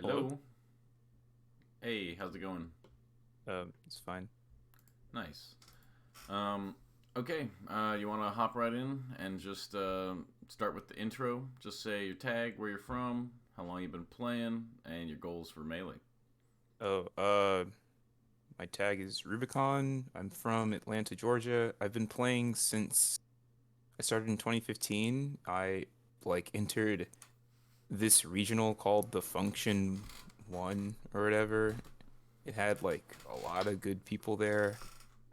Hello. Hello. Hey, how's it going? It's fine. Nice. Um, okay. You want to hop right in and just start with the intro? Just say your tag, where you're from, how long you've been playing, and your goals for Melee. Oh, my tag is Rubicon. I'm from Atlanta, Georgia. I've been playing since I started in 2015. I entered this regional called the Function 1 or whatever. It had like a lot of good people there.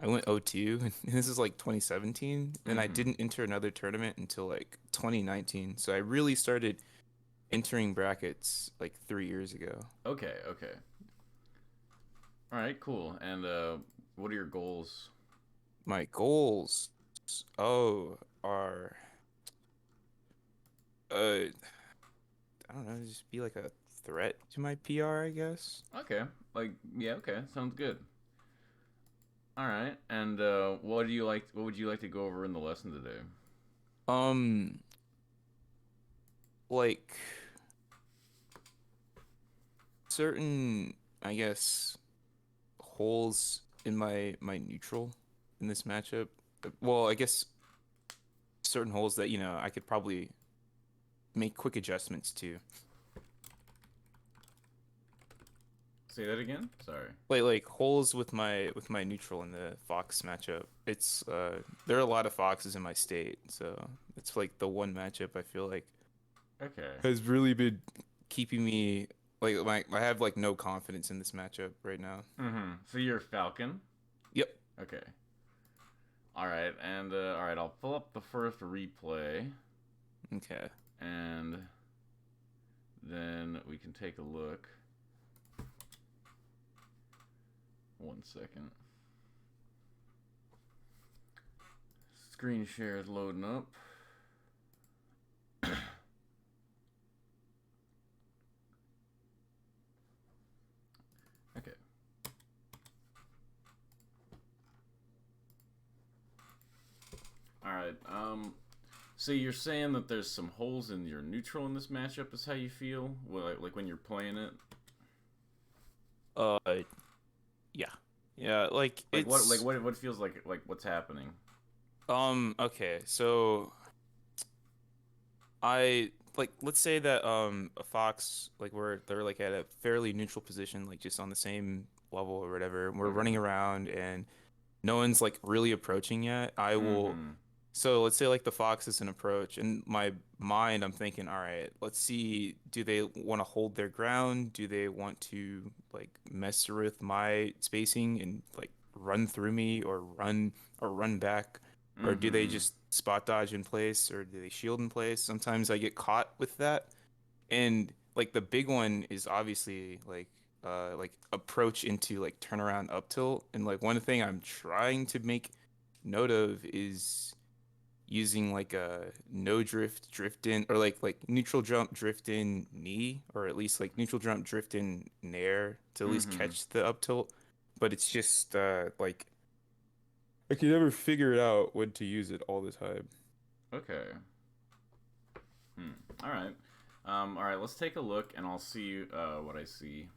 I went 0-2 and this is like 2017. Then I Mm-hmm. didn't enter another tournament until like 2019. So I really started entering brackets like 3 years ago. Okay. Okay. All right. Cool. And what are your goals? My goals, are I don't know, just be like a threat to my PR, I guess. Okay. Like, yeah. Okay. Sounds good. All right. And what do you like? What would you like to go over in the lesson today? Um, like certain, I guess, holes in my neutral in this matchup. Well, I guess certain holes that, I could probably make quick adjustments to. Say that again. Sorry. Like holes with my neutral in the Fox matchup. It's there are a lot of Foxes in my state, so it's like the one matchup I feel like Okay. has really been keeping me like I have like no confidence in this matchup right now. Mm-hmm. So you're Falcon. Yep. Okay. All right, and all right, I'll pull up the first replay, Okay. and then we can take a look. 1 second. Screen share is loading up. Okay. All right. So you're saying that there's some holes in your neutral in this matchup? Is how you feel? Well, like when you're playing it? Uh yeah. Yeah, like Like what? Like it's what? What feels like what's happening? okay. So I like let's say that a Fox like they're like at a fairly neutral position, like just on the same level or whatever. And we're Okay. running around and no one's like really approaching yet. I will Mm-hmm. So let's say like the Fox is an approach. In my mind, I'm thinking, all right, let's see, do they want to hold their ground? Do they want to like mess with my spacing and like run through me or run back? Or do they Mm-hmm. just spot dodge in place or do they shield in place? Sometimes I get caught with that. And like the big one is obviously like approach into like turnaround up tilt. And like one thing I'm trying to make note of is using like a no drift in or like neutral jump drift in knee or at least like neutral jump drift in nair to at least Mm-hmm. catch the up tilt. But it's just like I can never figure it out when to use it all the time. Okay. Hmm. All right. All right. Let's take a look, and I'll see what I see.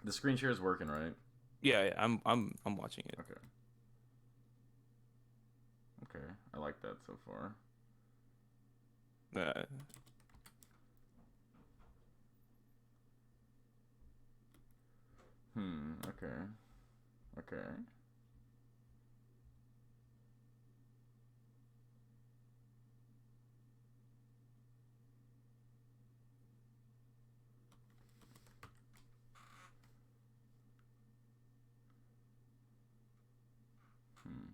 The screen share is working, right? Yeah, I'm watching it. Okay. Okay. I like that so far. Uh, Hmm. Okay. Okay. Hmm.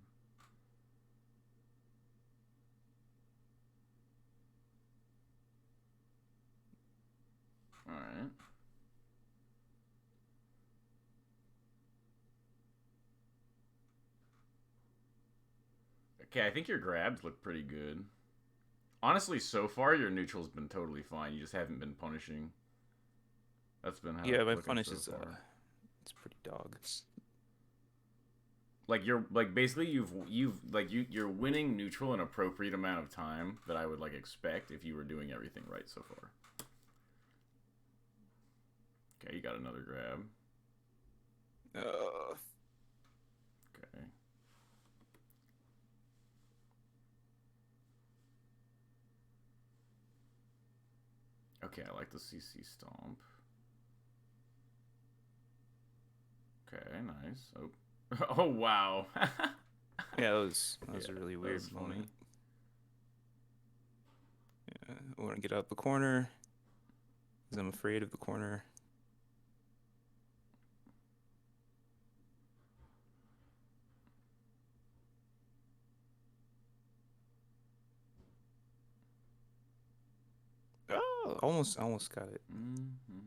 All right. Okay. I think your grabs look pretty good. Honestly, so far your neutral's been totally fine. You just haven't been punishing. That's been how yeah, it's my looking punish so is far. it's pretty dog. Like you're like basically you've like you're winning neutral an appropriate amount of time that I would like expect if you were doing everything right so far. Okay, you got another grab. Uh, Okay. Okay, I like the CC stomp. Okay, nice. Oh, oh wow. yeah, that was Yeah, a really that weird was funny. moment. I want to get out the corner because I'm afraid of the corner. Oh, almost got it. Mm-hmm.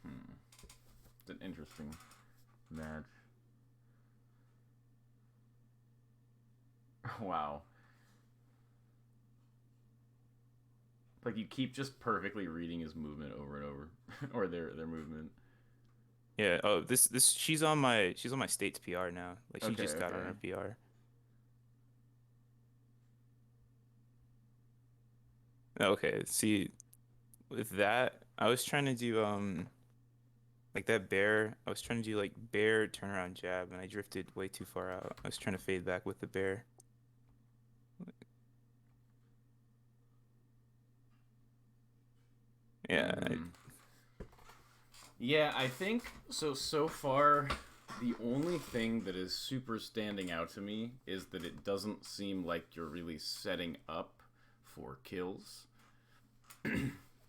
Hmm. It's an interesting match. Wow. Like you keep just perfectly reading his movement over and over, or their movement. Yeah. Oh, this she's on my state's PR now. Like she Okay, just got on okay. her PR. Okay. See, with that, I was trying to do like that bear. I was trying to do like bear turnaround jab, and I drifted way too far out. I was trying to fade back with the bear. Yeah. Mm-hmm. Yeah, I think so. So far, the only thing that is super standing out to me is that it doesn't seem like you're really setting up for kills.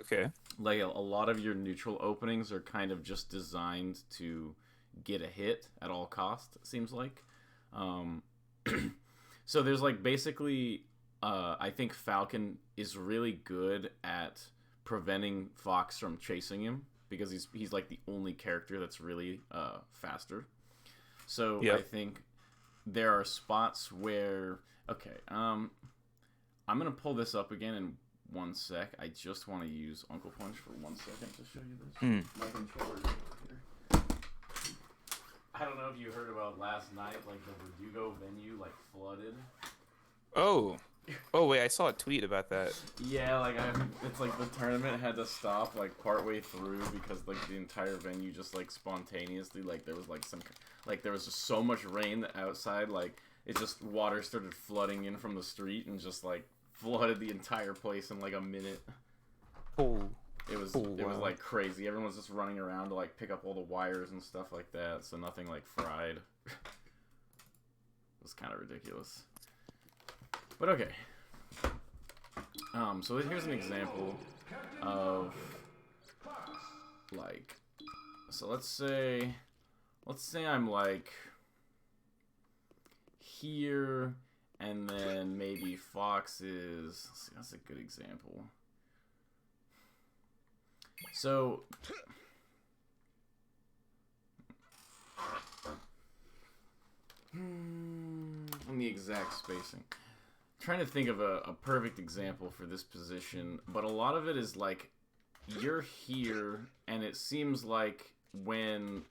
Okay. Like a lot of your neutral openings are kind of just designed to get a hit at all cost. It seems like. Um, so there's like basically, I think Falcon is really good at preventing Fox from chasing him because he's like the only character that's really faster. So I Yep. think there are spots where okay, I'm gonna pull this up again in 1 sec. I just want to use Uncle Punch for 1 second to show you this. Mm. My controller is here. I don't know if you heard about last night, like the Verdugo venue like flooded. Oh. Oh wait, I saw a tweet about that. Yeah, it's like the tournament had to stop like partway through because like the entire venue just like spontaneously like there was like some like there was just so much rain that outside like it just water started flooding in from the street and just like flooded the entire place in like a minute. Oh. Oh It was wow. like crazy. Everyone was just running around to like pick up all the wires and stuff like that, so nothing like fried. It was kind of ridiculous. But okay. So here's an example of like so let's say I'm like here and then maybe Fox is let's see, that's a good example. So on the exact spacing. Trying to think of a perfect example for this position, but a lot of it is like you're here and it seems like when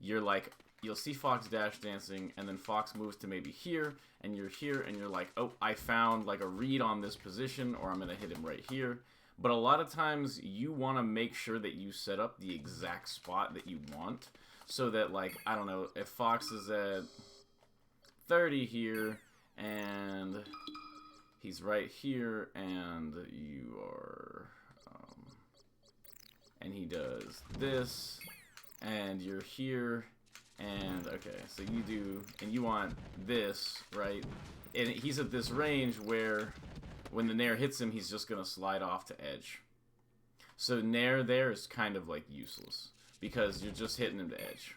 you're like you'll see Fox dash dancing and then Fox moves to maybe here and you're like, oh, I found like a read on this position or I'm gonna hit him right here. But a lot of times you want to make sure that you set up the exact spot that you want so that like I don't know if Fox is at 30 here and he's right here and you are and he does this and you're here and okay so you do and you want this right and he's at this range where when the Nair hits him he's just gonna slide off to edge, so Nair there is kind of like useless because you're just hitting him to edge.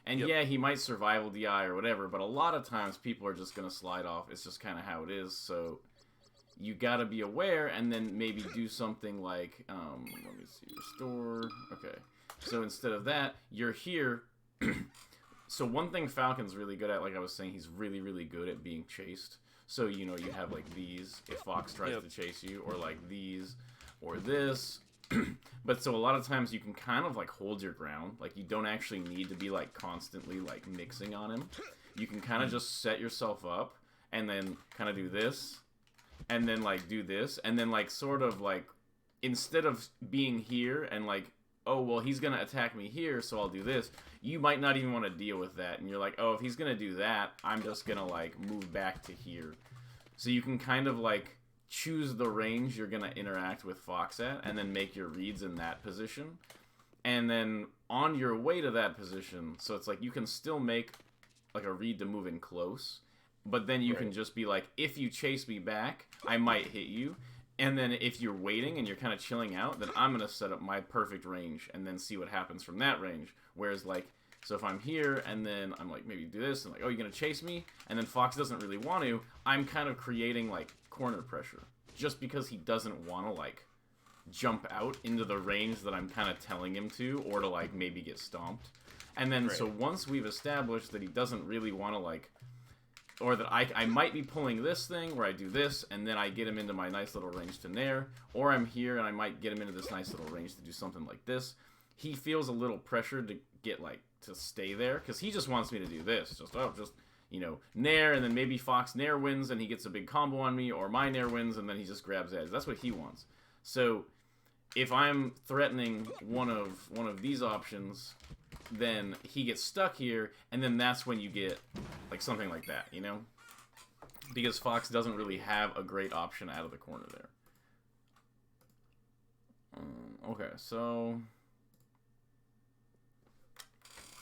And Yep. yeah, he might survival DI or whatever, but a lot of times people are just gonna slide off. It's just kind of how it is. So you gotta be aware, and then maybe do something like, let me see, restore. Okay, so instead of that, you're here. So one thing Falcon's really good at, like I was saying, he's really, really good at being chased. So you know you have like these if Fox tries Yep. to chase you, or like these, or this. But so a lot of times you can kind of like hold your ground. Like you don't actually need to be like constantly like mixing on him. You can kind of just set yourself up and then kind of do this, and then like do this, and then like sort of like instead of being here and like, oh well, he's gonna attack me here, so I'll do this. You might not even want to deal with that, and you're like, oh, if he's gonna do that, I'm just gonna like move back to here. So you can kind of like choose the range you're gonna interact with Fox at, and then make your reads in that position. And then on your way to that position, so it's like you can still make like a read to move in close, but then you can just be like, if you chase me back, I might hit you. And then if you're waiting and you're kind of chilling out, then I'm going to set up my perfect range and then see what happens from that range. Whereas like, so if I'm here and then I'm like, maybe do this and like, oh, you're going to chase me? And then Fox doesn't really want to, I'm kind of creating like corner pressure just because he doesn't want to like jump out into the range that I'm kind of telling him to, or to like maybe get stomped. And then so once we've established that he doesn't really want to like, or that I might be pulling this thing where I do this and then I get him into my nice little range to Nair, or I'm here and I might get him into this nice little range to do something like this. He feels a little pressured to get like to stay there because he just wants me to do this, just you know, Nair, and then maybe Fox Nair wins and he gets a big combo on me, or my Nair wins and then he just grabs edge. That's what he wants. So if I'm threatening one of these options, then he gets stuck here, and then that's when you get like something like that, you know? Because Fox doesn't really have a great option out of the corner there. Okay, so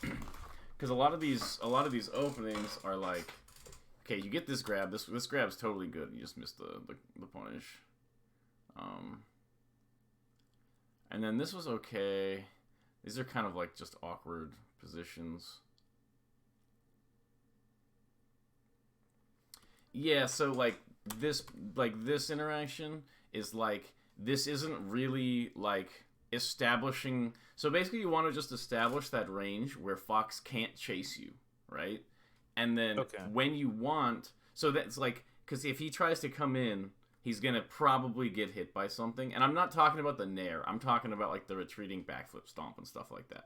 because a lot of these openings are like, okay, you get this grab. This grab's totally good. You just missed the punish. And then this was okay. These are kind of like just awkward positions. Yeah, so like this interaction is like, this isn't really like establishing. So basically you want to just establish that range where Fox can't chase you, right? And then when you want, so that's like, because if he tries to come in, he's going to probably get hit by something. And I'm not talking about the Nair. I'm talking about like the retreating backflip stomp and stuff like that.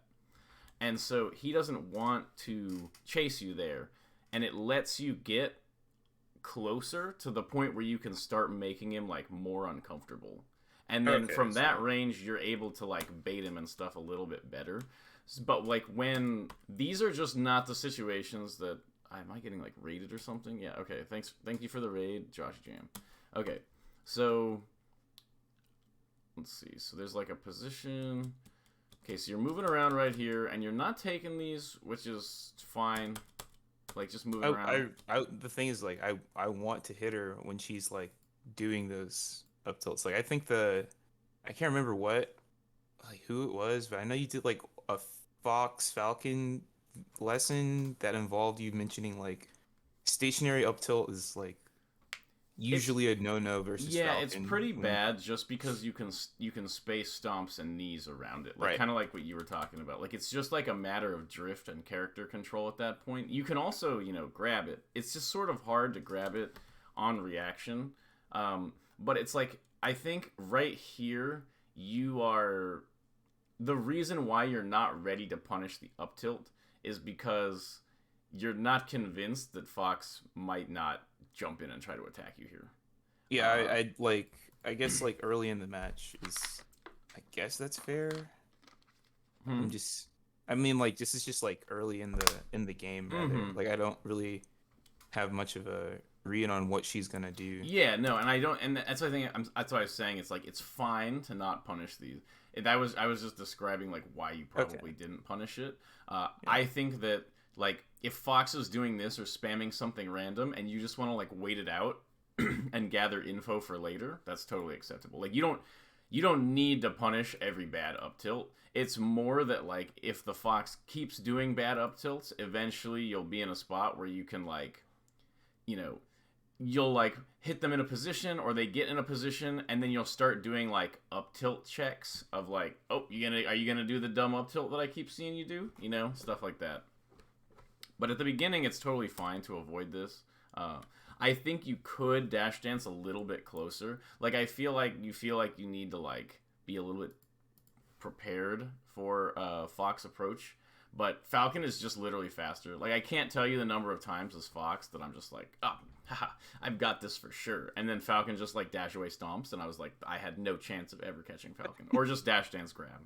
And so he doesn't want to chase you there. And it lets you get closer to the point where you can start making him like more uncomfortable. And then from that range, you're able to like bait him and stuff a little bit better. But like when these are just not the situations that, am I getting like raided or something? Yeah. Okay. Thank you for the raid, Josh Jam. Okay. So let's see. So there's like a position. Okay, so you're moving around right here, and you're not taking these, which is fine. Like just moving around. The thing is, like, I want to hit her when she's like doing those up tilts. Like I think I can't remember who it was, but I know you did like a Falcon lesson that involved you mentioning like stationary up tilt is like usually a no versus Falcon. It's pretty bad just because you can space stomps and knees around it, like kind of like what you were talking about. Like it's just like a matter of drift and character control at that point. You can also grab it. It's just sort of hard to grab it on reaction, but it's like I think right here you are the reason why you're not ready to punish the up tilt is because you're not convinced that Fox might not jump in and try to attack you here. Yeah, I guess like early in the match is, I guess that's fair. I mean like this is just like early in the game rather. Like I don't really have much of a read on what she's gonna do. Yeah, no, and I don't, and that's what I think. That's what I was saying. It's like it's fine to not punish these. I was just describing like why you probably didn't punish it. I think that like if Fox is doing this or spamming something random and you just want to like wait it out and gather info for later, that's totally acceptable. Like you don't need to punish every bad up tilt. It's more that like if the Fox keeps doing bad up tilts, eventually you'll be in a spot where you can like, you'll like hit them in a position or they get in a position and then you'll start doing like up tilt checks of like, oh, are you gonna do the dumb up tilt that I keep seeing you do? Stuff like that. But at the beginning, it's totally fine to avoid this. I think you could dash dance a little bit closer. Like I feel like you need to like be a little bit prepared for Fox approach. But Falcon is just literally faster. Like I can't tell you the number of times as Fox that I'm just like, haha, I've got this for sure. And then Falcon just like dash away stomps, and I was like, I had no chance of ever catching Falcon, or just dash dance grab.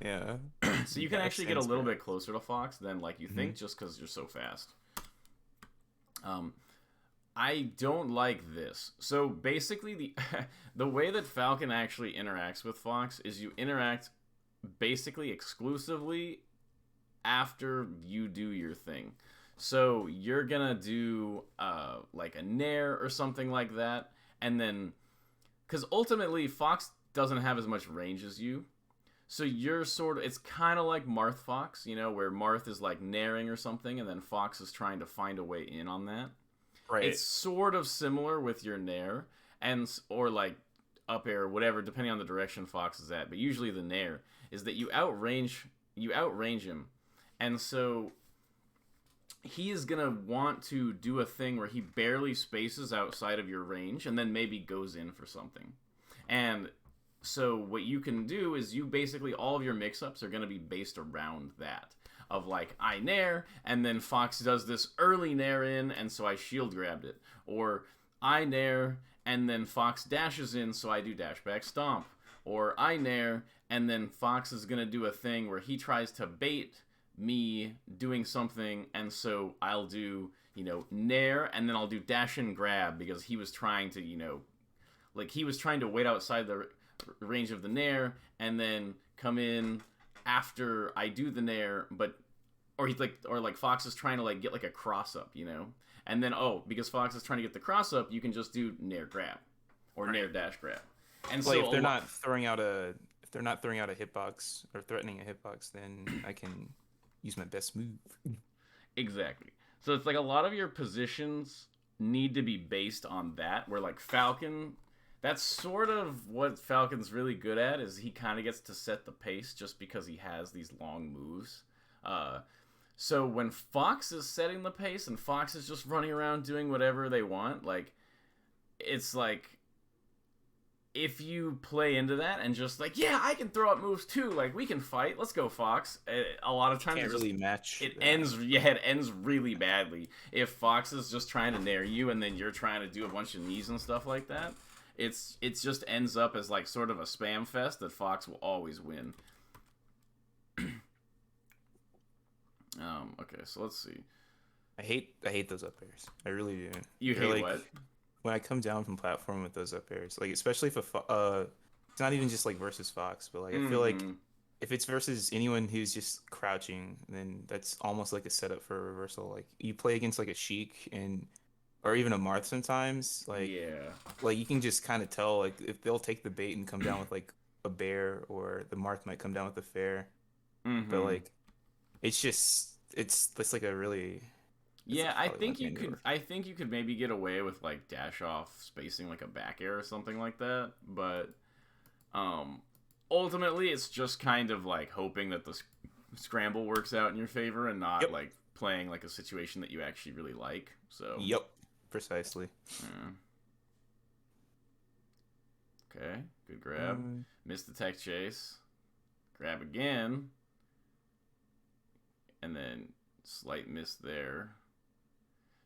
Yeah. So you can Dash actually get a dance little grab. bit closer to Fox than like you Hmm. think, just because you're so fast. Um, I don't like this. So basically, the the way that Falcon actually interacts with Fox is you interact basically exclusively after you do your thing. So you're gonna do like a Nair or something like that, and then because ultimately Fox doesn't have as much range as you. So you're sort of, it's kind of like Marth Fox, you know, where Marth is like nairing or something, and then Fox is trying to find a way in on that. It's Right. sort of similar with your Nair, and or like up air, whatever, depending on the direction Fox is at. But usually the Nair is that you outrange him, and so he is gonna want to do a thing where he barely spaces outside of your range, and then maybe goes in for something. And so what you can do is you basically all of your mix-ups are going to be based around that of like I nair and then Fox does this early nair in and so I shield grabbed it, or I nair and then Fox dashes in so I do dash back stomp, or I nair and then Fox is going to do a thing where he tries to bait me doing something and so I'll do nair and then I'll do dash and grab because he was trying to like he was trying to wait outside the range of the nair and then come in after I do the nair, but or Fox is trying to like get like a cross up, and then because Fox is trying to get the cross up, you can just do nair grab or nair Right. dash grab, and Like so a lot if they're not throwing out a hitbox or threatening a hitbox, then I can use my best move. exactly. So it's like a lot of your positions need to be based on that. Where like Falcon, that's sort of what Falcon's really good at is he kind of gets to set the pace just because he has these long moves. Uh, so when Fox is setting the pace and Fox is just running around doing whatever they want, like it's like if you play into that and just like, yeah, I can throw up moves too, like we can fight, let's go Fox. A lot of times Can't really match it that. ends yeah, it ends really badly if Fox is just trying to nair you and then you're trying to do a bunch of knees and stuff like that. It just ends up as like sort of a spam fest that Fox will always win. Okay, so let's see. I hate those up airs. I really do. You They're hate like what? when I come down from platform with those up airs, like especially if it's not even just like versus Fox, but like I feel like Mm-hmm. if it's versus anyone who's just crouching, then that's almost like a setup for a reversal. Like you play against like a Sheik and or even a Marth sometimes, Yeah. like you can just kind of tell like if they'll take the bait and come down with like a bear or the Marth might come down with a fair. But Mm-hmm. like it's like a really it's Yeah, I probably one think thing you I need to could. work. I think you could maybe get away with like dash off spacing, like a back air or something like that. But um, ultimately, it's just kind of like hoping that the scramble works out in your favor and not Yep. like playing like a situation that you actually really like. So, Yep. Precisely. yeah. Okay, good grab. Um, Missed the tech chase. Grab again, and then slight miss there.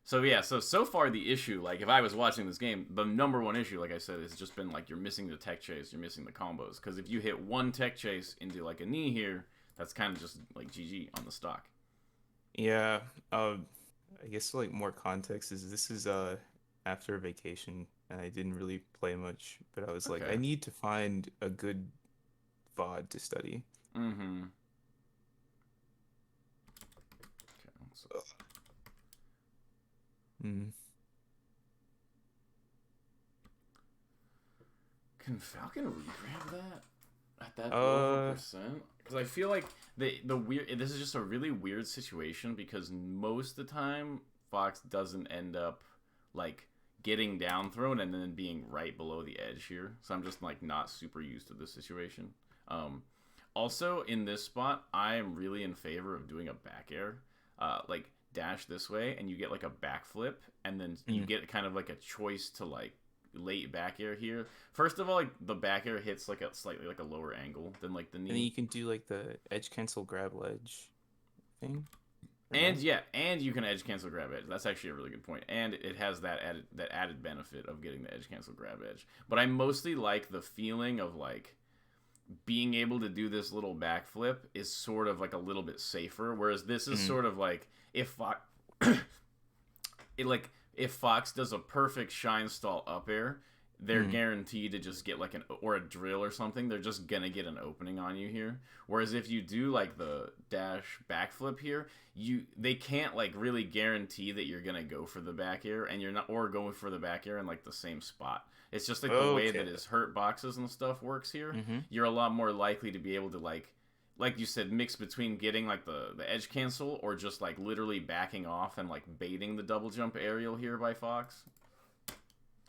So yeah, so far the issue, like if I was watching this game, the number one issue, like I said, has just been like you're missing the tech chase, you're missing the combos. Because if you hit one tech chase into like a knee here, that's kind of just like GG on the stock. yeah. I guess like more context is this is after a vacation and I didn't really play much, but I was like I Okay. need to find a good VOD to study. Mm-hmm. Okay. So, Mm. can Falcon regrab that at that low of a Uh, percent? Because I feel like the weird. This is just a really weird situation because most of the time Fox doesn't end up like getting down thrown and then being right below the edge here. So I'm just like not super used to this situation. Um, Also in this spot, I am really in favor of doing a back air, like dash this way, and you get like a backflip, and then you mm. get kind of like a choice to like late back air here. First of all, like the back air hits like a slightly like a lower angle than like the And then knee. you can do like the edge cancel grab ledge thing. And yeah, and you can edge cancel grab edge. That's actually a really good point. And it has that added benefit of getting the edge cancel grab edge. But I mostly like the feeling of like being able to do this little backflip is sort of like a little bit safer, whereas this is Mm. sort of like if Fox does a perfect shine stall up air, they're Mm. guaranteed to just get like a drill or something. They're just gonna get an opening on you here. Whereas if you do like the dash backflip here, they can't like really guarantee that you're gonna go for the back air and you're not or going for the back air in like the same spot. It's just like the way that Okay. his hurt boxes and stuff works here. Mm-hmm. You're a lot more likely to be able to like you said, mix between getting like the edge cancel or just like literally backing off and like baiting the double jump aerial here by Fox.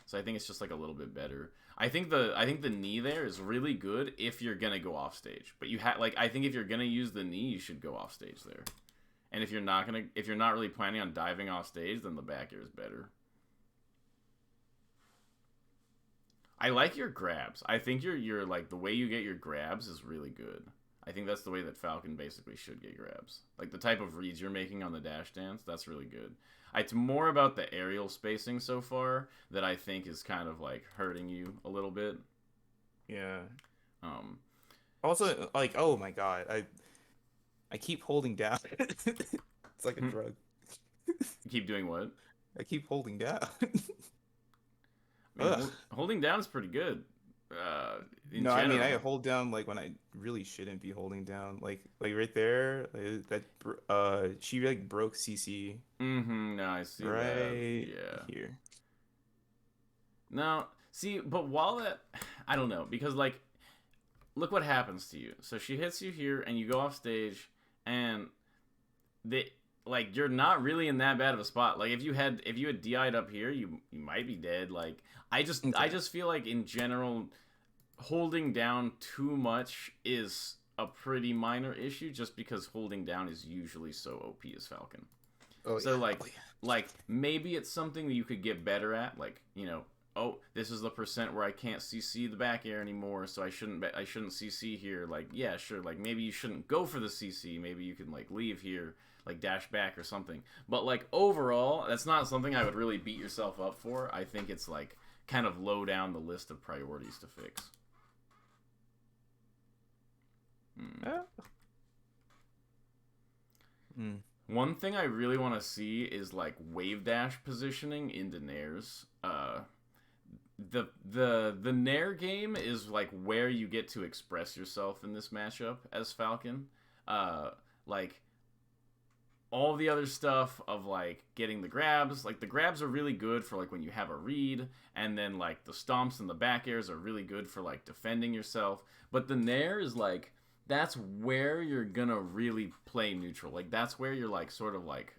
So I think it's just like a little bit better. I think the knee there is really good if you're gonna go off stage. But I think if you're gonna use the knee, you should go off stage there. And if you're not really planning on diving off stage, then the back air is better. I like your grabs. I think you're like the way you get your grabs is really good. I think that's the way that Falcon basically should get grabs. Like the type of reads you're making on the dash dance, that's really good. It's more about the aerial spacing so far that I think is kind of like hurting you a little bit. Yeah. Um, Also, like, oh my God, I keep holding down. It's like a drug. keep doing what? I keep holding down. I mean, Ugh. holding down is pretty good. In No, I mean I general. hold down like when I really shouldn't be holding down. Like right there, she like broke CC Mm-hmm. No, I see that. right Yeah. here. No, see, but while that, I don't know, because like, look what happens to you. So she hits you here, and you go off stage, and you're not really in that bad of a spot. Like if you had DI'd up here, you might be dead. Like I Okay. just feel like in general, holding down too much is a pretty minor issue, just because holding down is usually so OP as Falcon. Oh So yeah. like Oh yeah. like maybe it's something that you could get better at. Like oh, this is the percent where I can't CC the back air anymore, so I shouldn't CC here. Like yeah, sure. Like maybe you shouldn't go for the CC. Maybe you can like leave here, like dash back or something. But like overall, that's not something I would really beat yourself up for. I think it's like kind of low down the list of priorities to fix. Hmm. Ah. Mm. One thing I really want to see is like wave dash positioning into Nairs. The Nair game is like where you get to express yourself in this matchup as Falcon. Uh, like all the other stuff of like getting the grabs, like the grabs are really good for like when you have a read, and then like the stomps and the back airs are really good for like defending yourself. But the Nair is like that's where you're gonna really play neutral. Like that's where you're like sort of like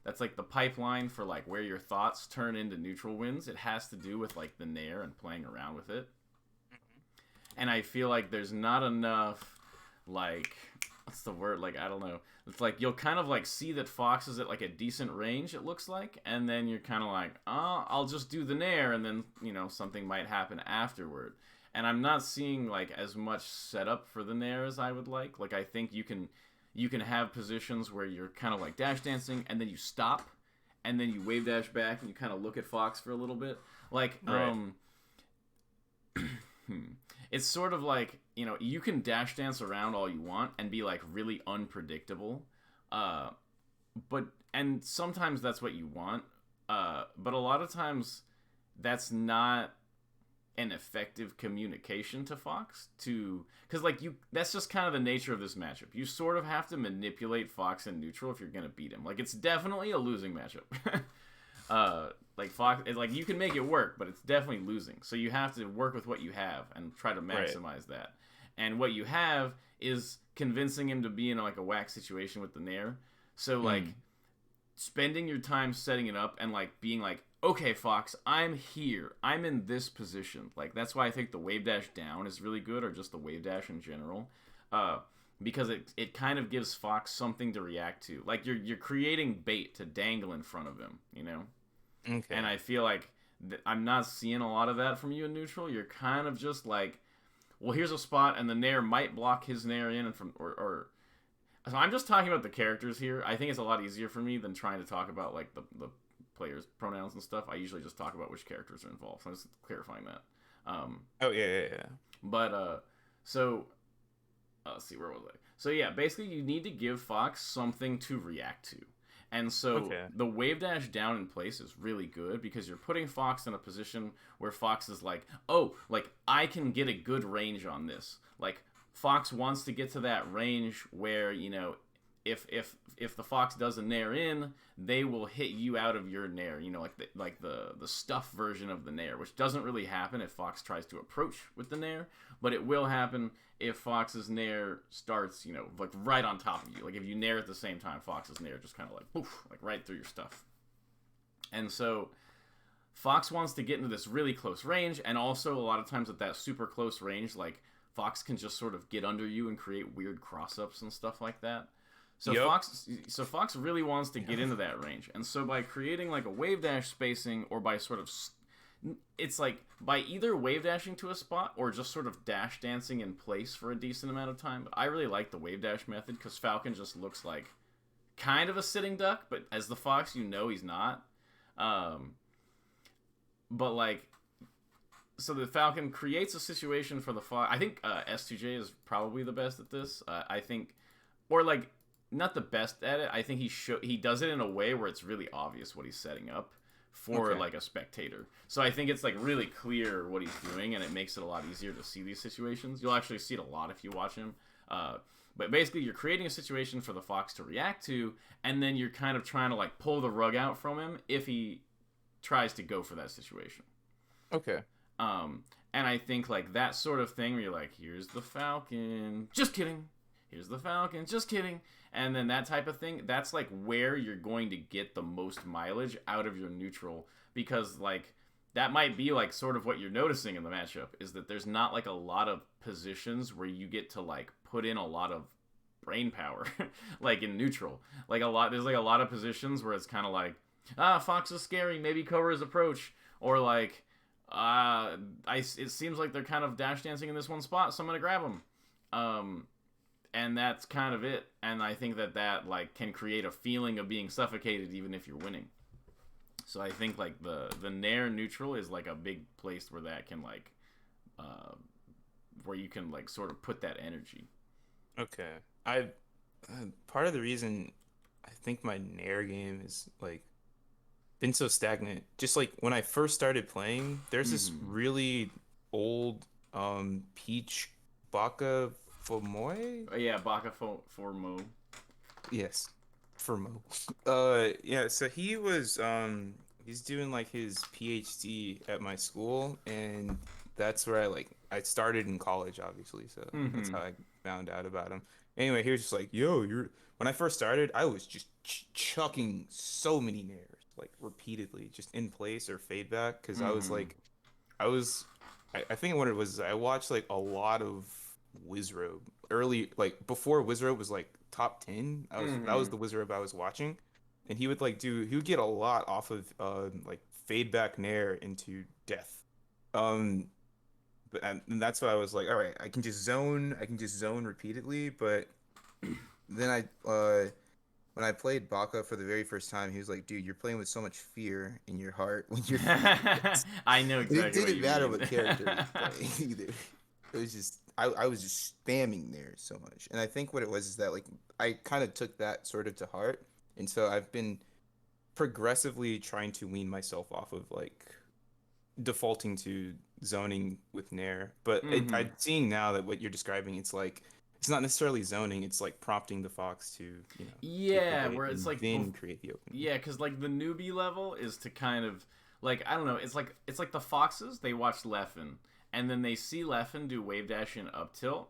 that's like the pipeline for like where your thoughts turn into neutral wins. It has to do with like the Nair and playing around with it. And I feel like there's not enough like what's the word, like I don't know, it's like you'll kind of like see that Fox is at like a decent range, it looks like, and then you're kind of like I'll just do the Nair, and then something might happen afterward. And I'm not seeing like as much setup for the Nair as I would like. I think you can have positions where you're kind of like dash dancing and then you stop and then you wave dash back and you kind of look at Fox for a little bit. Like Right. it's sort of like you can dash dance around all you want and be like really unpredictable, uh but and sometimes that's what you want, but a lot of times that's not an effective communication to Fox, to because like that's just kind of the nature of this matchup. You sort of have to manipulate Fox in neutral if you're gonna beat him. Like it's definitely a losing matchup. Like Fox, like you can make it work, but it's definitely losing. So you have to work with what you have and try to Right. maximize that. And what you have is convincing him to be in like a whack situation with the Nair. So like Mm. spending your time setting it up and like being like, okay, Fox, I'm here. I'm in this position. Like that's why I think the wave dash down is really good, or just the wave dash in general. Because it kind of gives Fox something to react to. Like you're creating bait to dangle in front of him, And Okay. I feel like I'm not seeing a lot of that from you in neutral. You're kind of just like, well, here's a spot, and the Nair might block his Nair in, and So I'm just talking about the characters here. I think it's a lot easier for me than trying to talk about like the players' pronouns and stuff. I usually just talk about which characters are involved. So I'm just clarifying that. Um, Oh yeah, yeah, yeah. but so let's see, where was I? So yeah, basically you need to give Fox something to react to. And so Okay. the wave dash down in place is really good because you're putting Fox in a position where Fox is like, oh, like I can get a good range on this. Like Fox wants to get to that range where, you know, if the Fox does a Nair in, they will hit you out of your Nair, you know, like the stuff version of the Nair, which doesn't really happen if Fox tries to approach with the Nair, but it will happen if Fox's Nair starts, you know, like right on top of you. Like if you Nair at the same time, Fox's Nair just kind of like poof, like right through your stuff. And so Fox wants to get into this really close range, and also a lot of times at that super close range, like Fox can just sort of get under you and create weird cross-ups and stuff like that. So Yep. Fox really wants to get into that range, and so by creating like a wave dash spacing, or by sort of, it's like by either wave dashing to a spot or just sort of dash dancing in place for a decent amount of time. But I really like the wave dash method because Falcon just looks like kind of a sitting duck, but as the Fox, you know he's not. But like, so the Falcon creates a situation for the Fox. I think S2J is probably the best at this. I think, or like, not the best at it. I think he does it in a way where it's really obvious what he's setting up for Okay. like a spectator. So I think it's like really clear what he's doing, and it makes it a lot easier to see these situations. You'll actually see it a lot if you watch him. But basically, you're creating a situation for the Fox to react to, and then you're kind of trying to like pull the rug out from him if he tries to go for that situation. Okay. And I think like that sort of thing where you're like, here's the Falcon, just kidding. Here's the Falcon, just kidding. And then that type of thing, that's like where you're going to get the most mileage out of your neutral, because like that might be like sort of what you're noticing in the matchup is that there's not like a lot of positions where you get to like put in a lot of brain power like in neutral. There's like a lot of positions where it's kind of like, Fox is scary, maybe cover his approach, or like it seems like they're kind of dash dancing in this one spot, so I'm gonna grab them. And that's kind of it. And I think that like can create a feeling of being suffocated even if you're winning. So I think like the Nair neutral is like a big place where that can like where you can like sort of put that energy. Okay. I part of the reason I think my Nair game is like been so stagnant. Just like when I first started playing, there's this Mm-hmm. really old Peach Baka Fomoy. Yeah, Baka for Mo. Yes, Formo. Yeah, so he's doing like his PhD at my school, and that's where I started in college, obviously, so that's Mm-hmm. how I found out about him. Anyway, he was just like, "Yo, you're." When I first started, I was just chucking so many nairs, like repeatedly, just in place or fade back, because I was Mm-hmm. like, I was, I think what it was is I watched like a lot of Wizrobe early, like before Wizrobe was like top 10. That was Mm-hmm. the Wizrobe I was watching, and he would get a lot off of like fade back nair into death. Um, and that's why I was like, all right, I can just zone repeatedly. But then when I played Baka for the very first time, he was like, dude, you're playing with so much fear in your heart when you're feeding this. I know It exactly what didn't you matter mean. what character he was playing either. It was just I was just spamming there so much. And I think what it was is that like I kind of took that sort of to heart. And so I've been progressively trying to wean myself off of like defaulting to zoning with Nair. But Mm-hmm. I'm seeing now that what you're describing, it's like it's not necessarily zoning, it's like prompting the fox to, take the Yeah, bait where it's and like, then create the opening. yeah, because like the newbie level is to kind of like, I don't know. It's like the foxes. They watch Leffen, and then they see Leffen do wave dash and up tilt,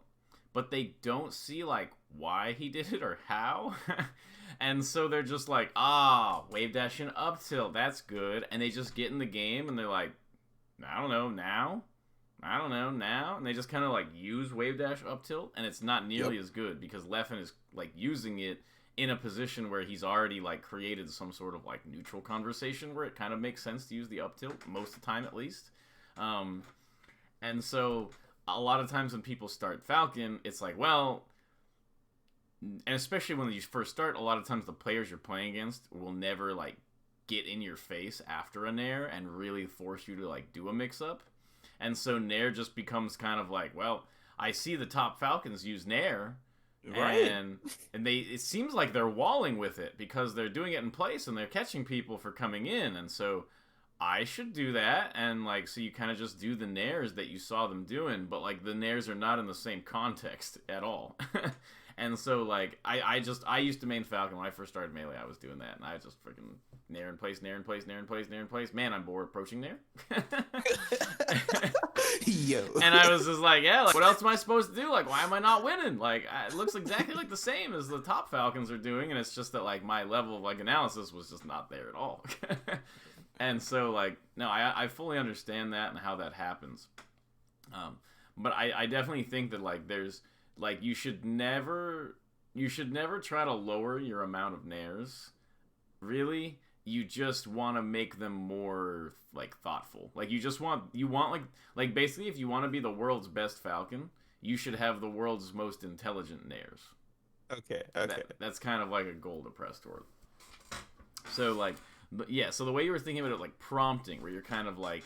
but they don't see like why he did it or how. And so they're just like, wave dash and up tilt, that's good. And they just get in the game and they're like, I don't know now. I don't know now, and they just kind of like use wave dash up tilt, and it's not Yep. nearly as good because Leffen is like using it in a position where he's already like created some sort of like neutral conversation where it kind of makes sense to use the up tilt most of the time at least. Um, and so a lot of times when people start Falcon, it's like, well, and especially when you first start, a lot of times the players you're playing against will never like get in your face after a Nair and really force you to like do a mix up. And so Nair just becomes kind of like, well, I see the top Falcons use Nair, Right. and they it seems like they're walling with it because they're doing it in place and they're catching people for coming in, and so I should do that. And like, so you kind of just do the Nairs that you saw them doing, but like the Nairs are not in the same context at all. And so like I used to main Falcon when I first started Melee. I was doing that, and I just freaking Nair in place, Nair in place, Nair in place, Nair in place. Man, I'm bored approaching Nair. Yo. And I was just like, yeah, like, what else am I supposed to do? Like, why am I not winning? Like, it looks exactly like the same as the top Falcons are doing, and it's just that like my level of like analysis was just not there at all. And so like, no, I fully understand that and how that happens. But I definitely think that like there's like you should never try to lower your amount of Nairs. Really, you just want to make them more like thoughtful. Like you want like basically if you want to be the world's best Falcon, you should have the world's most intelligent Nairs. Okay. Okay. That's kind of like a goal to press toward. So like, but yeah. So the way you were thinking about it, like prompting, where you're kind of like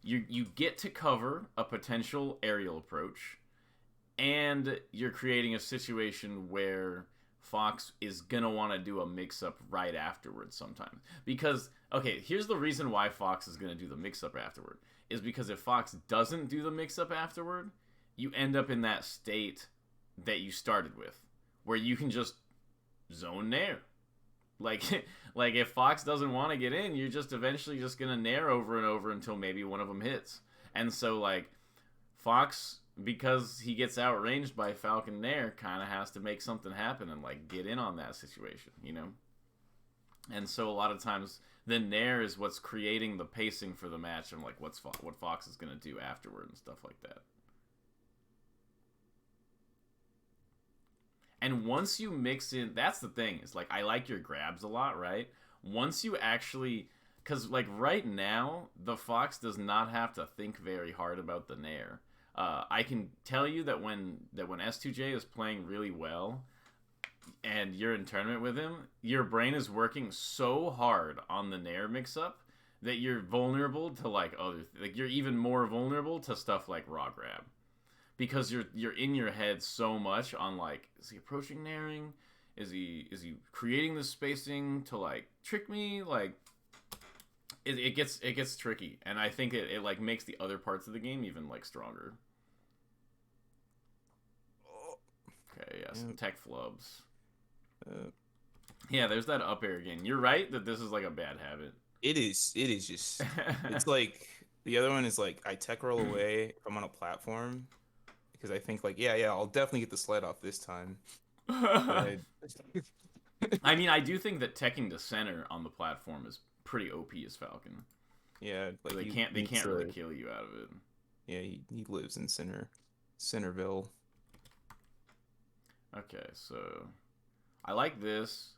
you get to cover a potential aerial approach, and you're creating a situation where Fox is gonna want to do a mix-up right afterwards sometimes. Because, okay, here's the reason why Fox is gonna do the mix-up afterward. Is because if Fox doesn't do the mix-up afterward, you end up in that state that you started with, where you can just zone Nair. Like, like if Fox doesn't want to get in, you're just eventually just gonna Nair over and over until maybe one of them hits. And so, like, Fox, because he gets outranged by Falcon Nair, kind of has to make something happen and like get in on that situation, you know. And so a lot of times the Nair is what's creating the pacing for the match and like what Fox is gonna do afterward and stuff like that. And once you mix in, that's the thing. Is like I like your grabs a lot, right? Once you actually, because like right now the Fox does not have to think very hard about the Nair. I can tell you that when S2J is playing really well, and you're in tournament with him, your brain is working so hard on the Nair mix-up that you're vulnerable to like like you're even more vulnerable to stuff like raw grab, because you're in your head so much on like, is he approaching Nairing? Is he creating this spacing to like trick me? Like it gets tricky, and I think it like makes the other parts of the game even like stronger. Okay, yeah, some tech flubs. Yeah, there's that up air again. You're right that this is like a bad habit. It is. It is just. It's like the other one is like I tech roll away if I'm on a platform because I think like yeah, I'll definitely get the sled off this time. But I mean, I do think that teching to center on the platform is pretty OP as Falcon. yeah, like So they can't really kill you out of it. Yeah, he lives in Centerville. Okay, so I like this.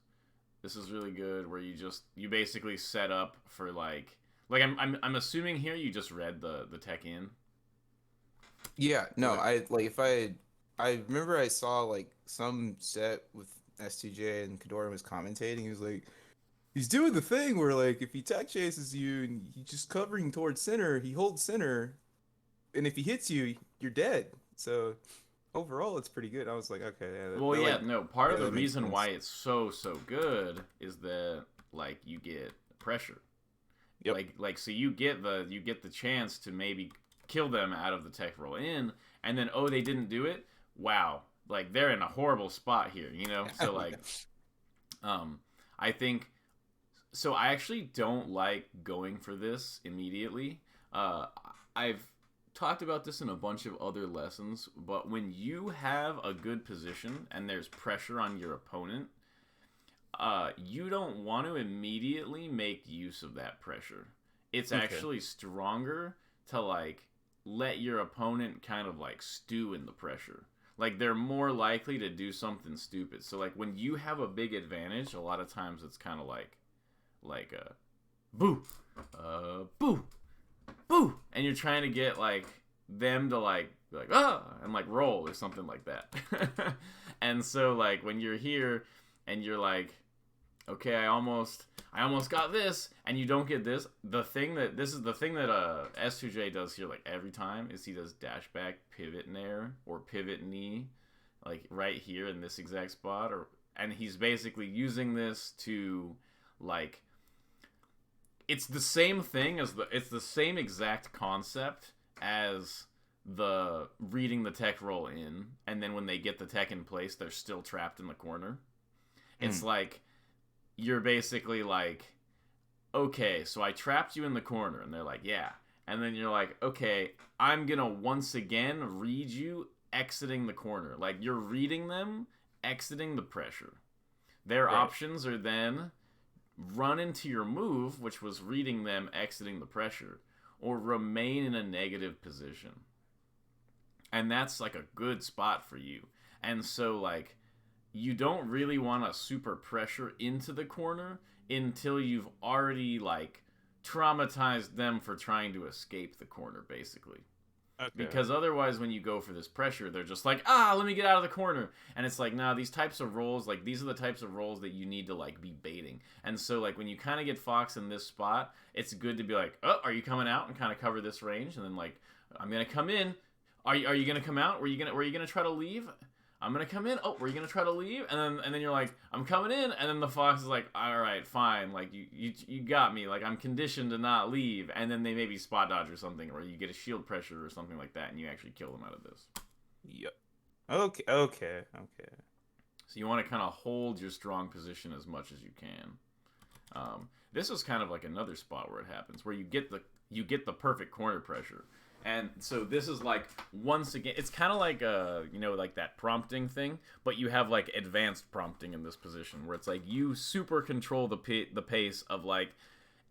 This is really good where you basically set up for like I'm assuming here you just read the tech in. Yeah, no, Okay. I like if I remember I saw like some set with S2J and Kadora was commentating. He was like, he's doing the thing where like if he tech chases you and he's just covering towards center, he holds center, and if he hits you, you're dead. So overall, it's pretty good. I was like, okay, yeah, Well, that, yeah, like, no. Part yeah, of the that makes reason sense. why it's so good is that like you get pressure. Yep. So you get the chance to maybe kill them out of the tech roll in, and then oh, they didn't do it. Wow, like they're in a horrible spot here, you know. So like, I think so. I actually don't like going for this immediately. I've talked about this in a bunch of other lessons, but when you have a good position and there's pressure on your opponent, you don't want to immediately make use of that pressure. It's Okay. actually stronger to like let your opponent kind of like stew in the pressure. Like they're more likely to do something stupid. So like when you have a big advantage, a lot of times it's kind of like boo, boo, boo, and you're trying to get like them to like be like and like roll or something like that. And so like when you're here and you're like, okay, I almost got this, and you don't get this. This is the thing that S2J does here like every time is he does dash back pivot nair or pivot knee, like right here in this exact spot, and he's basically using this to like it's the same thing as it's the same exact concept as the reading the tech roll in, and then when they get the tech in place, they're still trapped in the corner. It's like you're basically like, okay, so I trapped you in the corner, and they're like, yeah, and then you're like, okay, I'm gonna once again read you exiting the corner. Like you're reading them exiting the pressure. Their options are then run into your move, which was reading them exiting the pressure, or remain in a negative position. And that's like a good spot for you. And so like you don't really want to super pressure into the corner until you've already like traumatized them for trying to escape the corner, basically. Okay. Because otherwise, when you go for this pressure, they're just like, let me get out of the corner. And it's like, nah, these types of rolls, like, these are the types of rolls that you need to, like, be baiting. And so, like, when you kind of get Fox in this spot, it's good to be like, oh, are you coming out and kind of cover this range? And then, like, I'm going to come in. Are you going to come out? Were you going to try to leave? I'm going to come in. Oh, were you going to try to leave? And then you're like, I'm coming in. And then the Fox is like, all right, fine. Like, you got me. Like, I'm conditioned to not leave. And then they maybe spot dodge or something, or you get a shield pressure or something like that, and you actually kill them out of this. Yep. Okay. So you want to kind of hold your strong position as much as you can. This is kind of like another spot where it happens, where you get the perfect corner pressure. And so this is like, once again, it's kind of like like that prompting thing, but you have like advanced prompting in this position where it's like you super control the pace of like,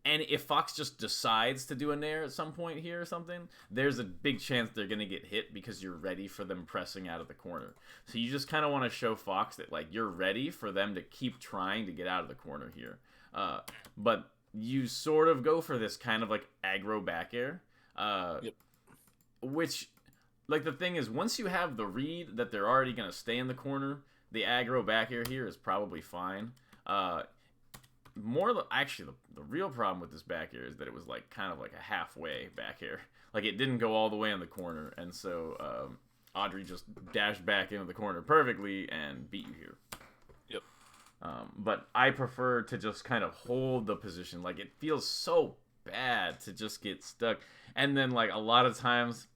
and if Fox just decides to do a nair at some point here or something, there's a big chance they're going to get hit because you're ready for them pressing out of the corner. So you just kind of want to show Fox that like you're ready for them to keep trying to get out of the corner here. But you sort of go for this kind of like aggro back air. Yep. Which, like, the thing is, once you have the read that they're already going to stay in the corner, the aggro back air here is probably fine. Actually, the real problem with this back air is that it was, like, kind of like a halfway back air. Like, it didn't go all the way in the corner, and so Audrey just dashed back into the corner perfectly and beat you here. Yep. But I prefer to just kind of hold the position. Like, it feels so bad to just get stuck. And then, like, a lot of times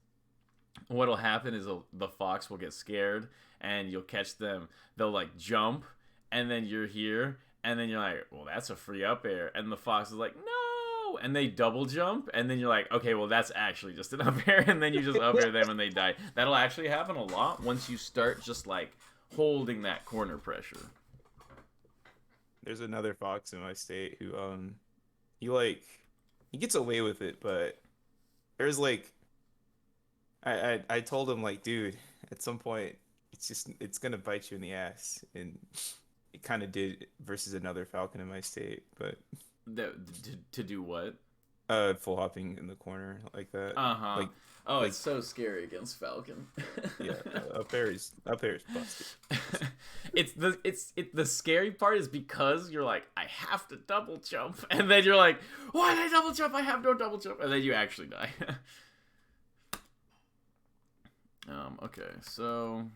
what'll happen is the Fox will get scared and you'll catch them. They'll like jump and then you're here and then you're like, well, that's a free up air. And the Fox is like, no. And they double jump and then you're like, okay, well, that's actually just an up air. And then you just up air them and they die. That'll actually happen a lot once you start just like holding that corner pressure. There's another Fox in my state who he gets away with it, but there's like I told him like, dude, at some point it's gonna bite you in the ass, and it kind of did versus another Falcon in my state, but to do what? Full hopping in the corner like that. Like it's so scary against Falcon. Yeah, up air is busted. The scary part is because you're like, I have to double jump, and then you're like, why did I double jump? I have no double jump, and then you actually die. Okay, so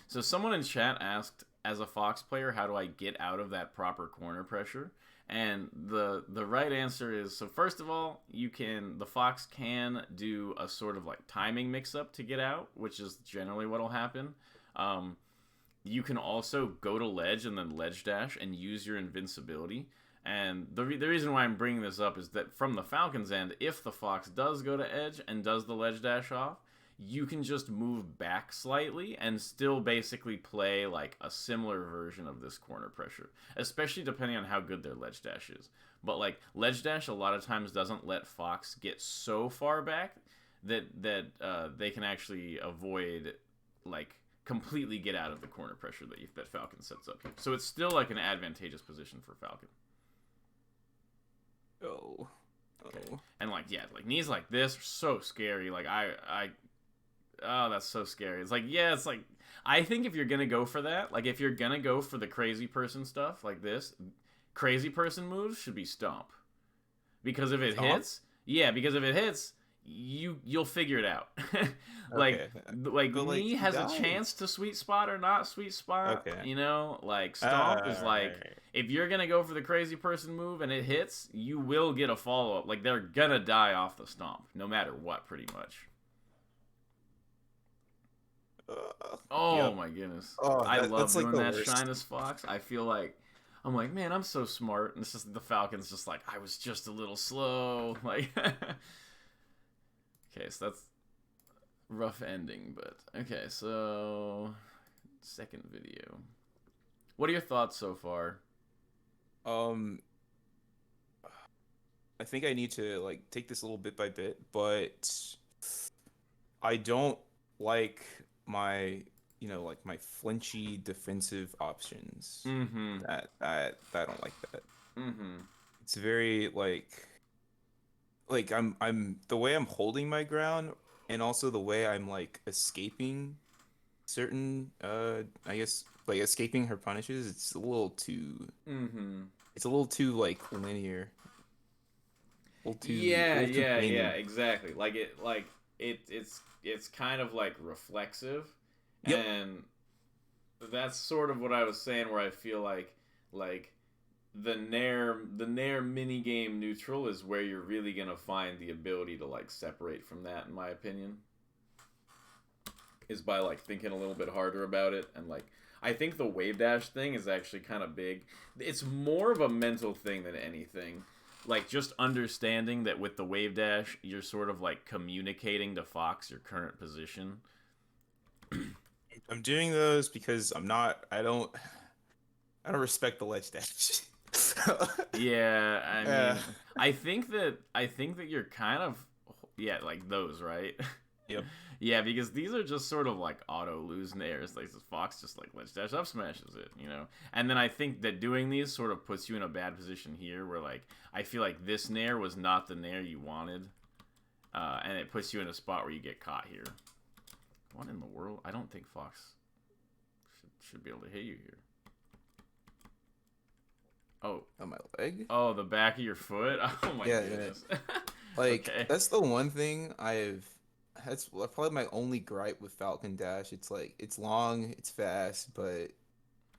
someone in chat asked, as a Fox player, how do I get out of that proper corner pressure? And the right answer is, so first of all, the Fox can do a sort of like timing mix-up to get out, which is generally what'll happen. You can also go to ledge and then ledge dash and use your invincibility. And the reason why I'm bringing this up is that from the Falcon's end, if the Fox does go to edge and does the ledge dash off, you can just move back slightly and still basically play like a similar version of this corner pressure, especially depending on how good their ledge dash is. But like ledge dash a lot of times doesn't let Fox get so far back that they can actually avoid like completely get out of the corner pressure that Falcon sets up here. So it's still like an advantageous position for Falcon. Oh. And like, yeah, like knees like this are so scary. Like oh, that's so scary. It's like, yeah, it's like I think if you're gonna go for that, like if you're gonna go for the crazy person stuff like this, crazy person moves should be stomp. Because if it Stomp? hits, yeah, because if it hits, you'll figure it out. like Okay. like But like me he has a chance dies. to sweet spot or not sweet spot, Okay. you know? Like stomp is like Alright. if you're going to go for the crazy person move and it hits, you will get a follow-up. Like they're going to die off the stomp no matter what pretty much. Oh Yep. my goodness. Oh, I love that's like doing the that worst. Shyness Fox. I feel like I'm like, man, I'm so smart. And it's just the Falcon's just like, I was just a little slow. Like okay, so that's rough ending, but okay, so second video. What are your thoughts so far? Um, I think I need to like take this a little bit by bit, but I don't like my, like my flinchy defensive options. Mm-hmm. That I don't like that. Mm-hmm. It's very like I'm the way I'm holding my ground and also the way I'm like escaping certain I guess like escaping her punishes, Mm-hmm. it's a little too like linear. A Yeah, little too yeah, yeah, plainy. exactly. It's kind of like reflexive, Yep. and that's sort of what I was saying. Where I feel like the Nair mini game neutral is where you're really gonna find the ability to like separate from that. In my opinion, is by like thinking a little bit harder about it and like. I think the wave dash thing is actually kind of big. It's more of a mental thing than anything, like just understanding that with the wave dash you're sort of like communicating to Fox your current position. I'm doing those because I don't respect the ledge dash. Yeah, I uh, mean, I think that you're kind of, yeah, like those, right? yep. Yeah, because these are just sort of like auto lose nairs. Like this Fox just like let's dash up smashes it, you know. And then I think that doing these sort of puts you in a bad position here, where like I feel like this nair was not the nair you wanted, and it puts you in a spot where you get caught here. What in the world? I don't think Fox should be able to hit you here. Oh, On my leg. oh, the back of your foot. Oh my Yeah, yeah. goodness. Like Okay. that's the one thing that's probably my only gripe with Falcon Dash. It's like it's long, it's fast, but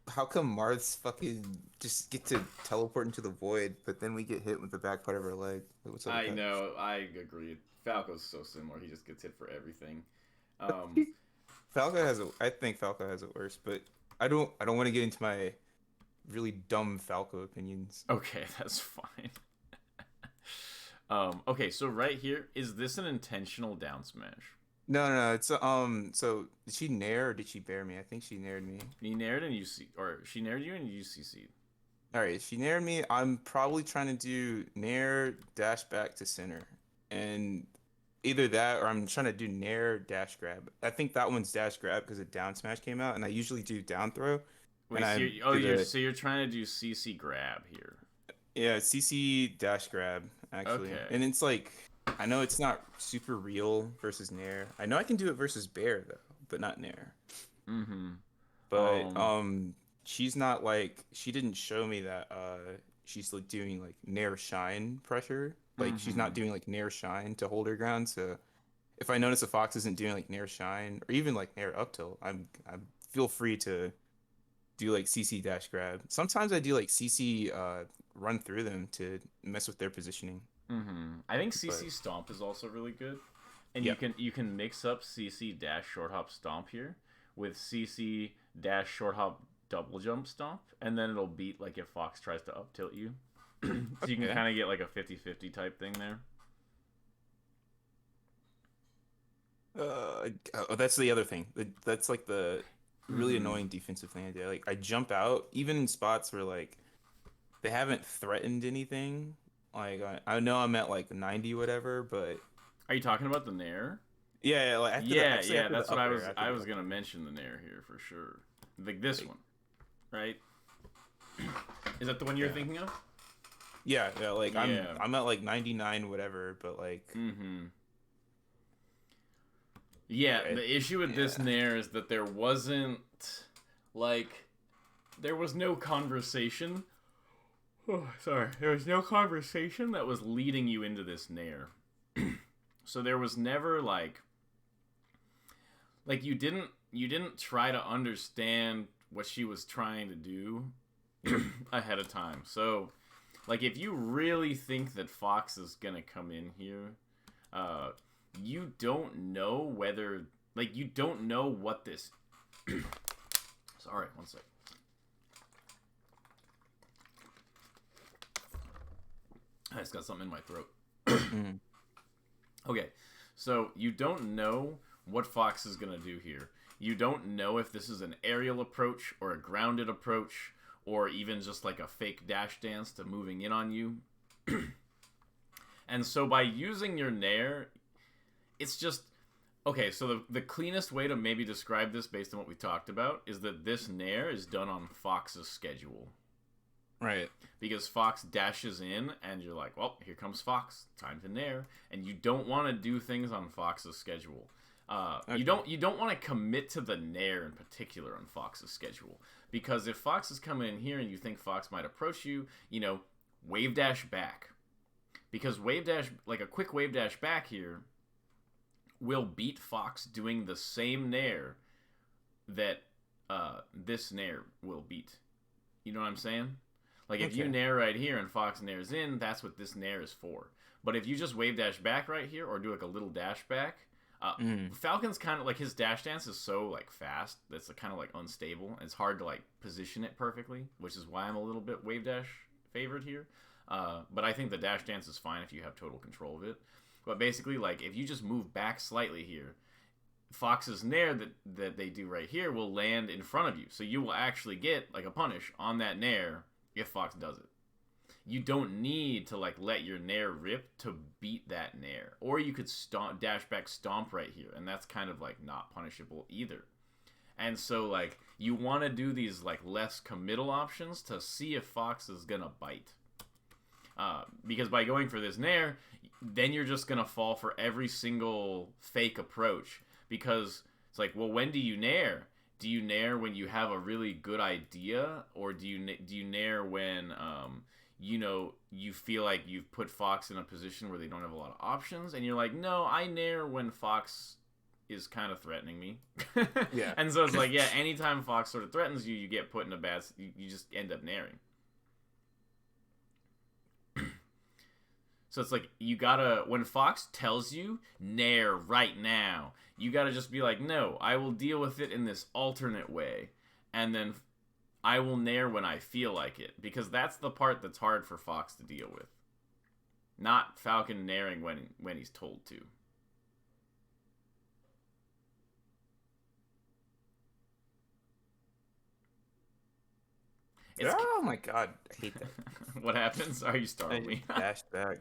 how come Marths fucking just get to teleport into the void, but then we get hit with the back part of our leg? Like, what's up with I that? know. I agree. Falco's so similar. He just gets hit for everything. Um, I think Falco has it worse, but I don't want to get into my really dumb Falco opinions. okay, that's fine. Okay, so right here, is this an intentional down smash? No, it's so did she nair or did she bear me? I think she naired me. You nared and you see, or she nared you and you CC'd. All right, she naired me. I'm probably trying to do nair dash back to center. And either that or I'm trying to do nair dash grab. I think that one's dash grab because a down smash came out and I usually do down throw and Wait, so I you're, oh, do you're the so you're trying to do CC grab here. yeah, CC dash grab actually. Okay. And it's like I know it's not super real versus nair. I know I can do it versus bear though, but not nair. Mm-hmm. But Um. she's not like she didn't show me that she's like doing like nair shine pressure. Like she's Mm-hmm. not doing like nair shine to hold her ground. So if I notice a fox isn't doing like nair shine or even like nair up tilt, I feel free to do like CC dash grab. Sometimes I do like CC run through them to mess with their positioning. Mm-hmm. I think But CC stomp is also really good, and you yeah. can mix up CC dash short hop stomp here with CC dash short hop double jump stomp, and then it'll beat like if Fox tries to up tilt you. So you can Okay. kind of get like a 50-50 type thing there. That's the other thing. That's like the really Mm-hmm. annoying defensive thing I do. Like I jump out even in spots where like they haven't threatened anything. Like I know I'm at like 90 whatever, but Are you talking about the Nair? yeah, like Yeah, actually yeah, after the that's what up I air, was after I the was up gonna air. mention the Nair here for sure. Like this Like one, right? Is that the one you're yeah. thinking of? Yeah, like Yeah. I'm at like 99 whatever, but like Mm-hmm. Yeah, right? the issue with this Yeah. Nair is that like, there was no conversation. Oh, sorry. There was no conversation that was leading you into this Nair. So there was never like you didn't try to understand what she was trying to do ahead of time. So like if you really think that Fox is gonna come in here, uh, you don't know whether you don't know what this. Sorry, one sec. I just got something in my throat. Mm. Okay, so you don't know what Fox is gonna do here. You don't know if this is an aerial approach or a grounded approach or even just like a fake dash dance to moving in on you. And so by using your Nair, it's just okay. So the cleanest way to maybe describe this, based on what we talked about, is that this Nair is done on Fox's schedule. Right. Because Fox dashes in, and you're like, well, here comes Fox. Time to Nair. And you don't want to do things on Fox's schedule. Okay. You don't want to commit to the Nair in particular on Fox's schedule. Because if Fox is coming in here and you think Fox might approach you, wave dash back. Because wave dash, like a quick wave dash back here, will beat Fox doing the same Nair that this Nair will beat. You know what I'm saying? Like, if you Okay. Nair right here and Fox Nairs in, that's what this Nair is for. But if you just wave dash back right here, or do like a little dash back, Mm. Falcon's kind of like, his dash dance is so like fast that's kind of like unstable. It's hard to like position it perfectly, which is why I'm a little bit wave dash favored here. But I think the dash dance is fine if you have total control of it. But basically, like, if you just move back slightly here, Fox's Nair that they do right here will land in front of you. So you will actually get like a punish on that Nair if Fox does it. You don't need to like let your Nair rip to beat that Nair. Or you could dash back stomp right here, and that's kind of like not punishable either. And so like you want to do these like less committal options to see if Fox is gonna bite. Because by going for this Nair, then you're just gonna fall for every single fake approach. Because it's like, well, when do you Nair? Do you Nair when you have a really good idea, or do you Nair when you feel like you've put Fox in a position where they don't have a lot of options, and you're like, no, I Nair when Fox is kind of threatening me. Yeah. And so it's like, yeah, anytime Fox sort of threatens you, you get put in a bad. You just end up Nairing. So it's like, you gotta, when Fox tells you, Nair right now, you gotta just be like, no, I will deal with it in this alternate way. And then I will Nair when I feel like it. Because that's the part that's hard for Fox to deal with. Not Falcon Nairing when he's told to. It's Oh my god, I hate that. what happens? Are you startled me? Dash back.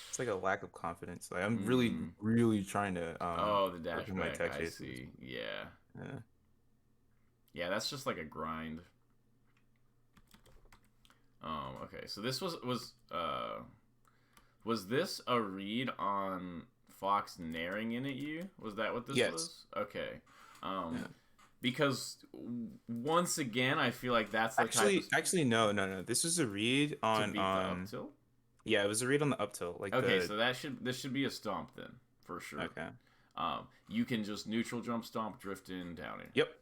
It's like a lack of confidence. Like I'm really, Mm. really trying to Oh, the dash work on my back. tech I chases. see. Yeah. Yeah. Yeah, that's just like a grind. Okay. So this was this a read on Fox Nairing in at you? Was that what this Yes. was? Okay. Yeah. Because once again, I feel like that's the Actually, type of actually, no. This was a read to on beat the up tilt. yeah, it was a read on the up tilt, like Okay, the so this should be a stomp then, for sure. okay. You can just neutral jump stomp, drift in, down in. Yep.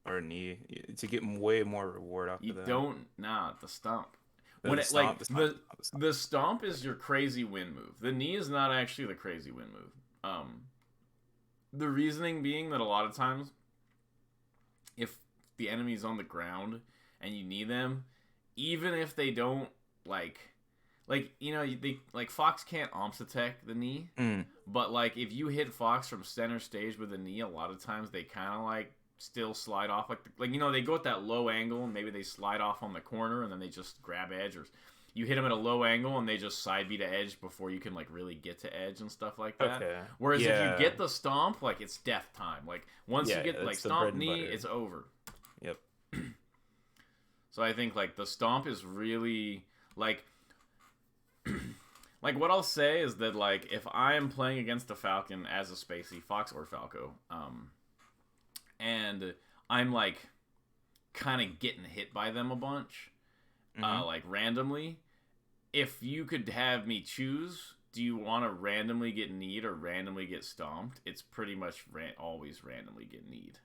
Or knee to get way more reward off You of that. don't the stomp. No, When the it stomp, like the stomp, the stomp. the stomp is your crazy win move. The knee is not actually the crazy win move. The reasoning being that a lot of times, if the enemy's on the ground and you knee them, even if they don't they like Fox can't omps attack the knee, Mm. but like if you hit Fox from center stage with a knee, a lot of times they kind of like still slide off they go at that low angle and maybe they slide off on the corner and then they just grab edge, or you hit them at a low angle and they just side beat to edge before you can like really get to edge and stuff like that. Okay. Whereas Yeah. if you get the stomp, like it's death time. Like once Yeah, you get yeah, like that's the bread stomp and knee, butter. it's over. Yep. So I think like the stomp is really like Like what I'll say is that like if I am playing against a Falcon as a spacey Fox or Falco, and I'm like kind of getting hit by them a bunch, Hmm. like randomly. If you could have me choose, do you want to randomly get kneed or randomly get stomped? It's pretty much always randomly get kneed.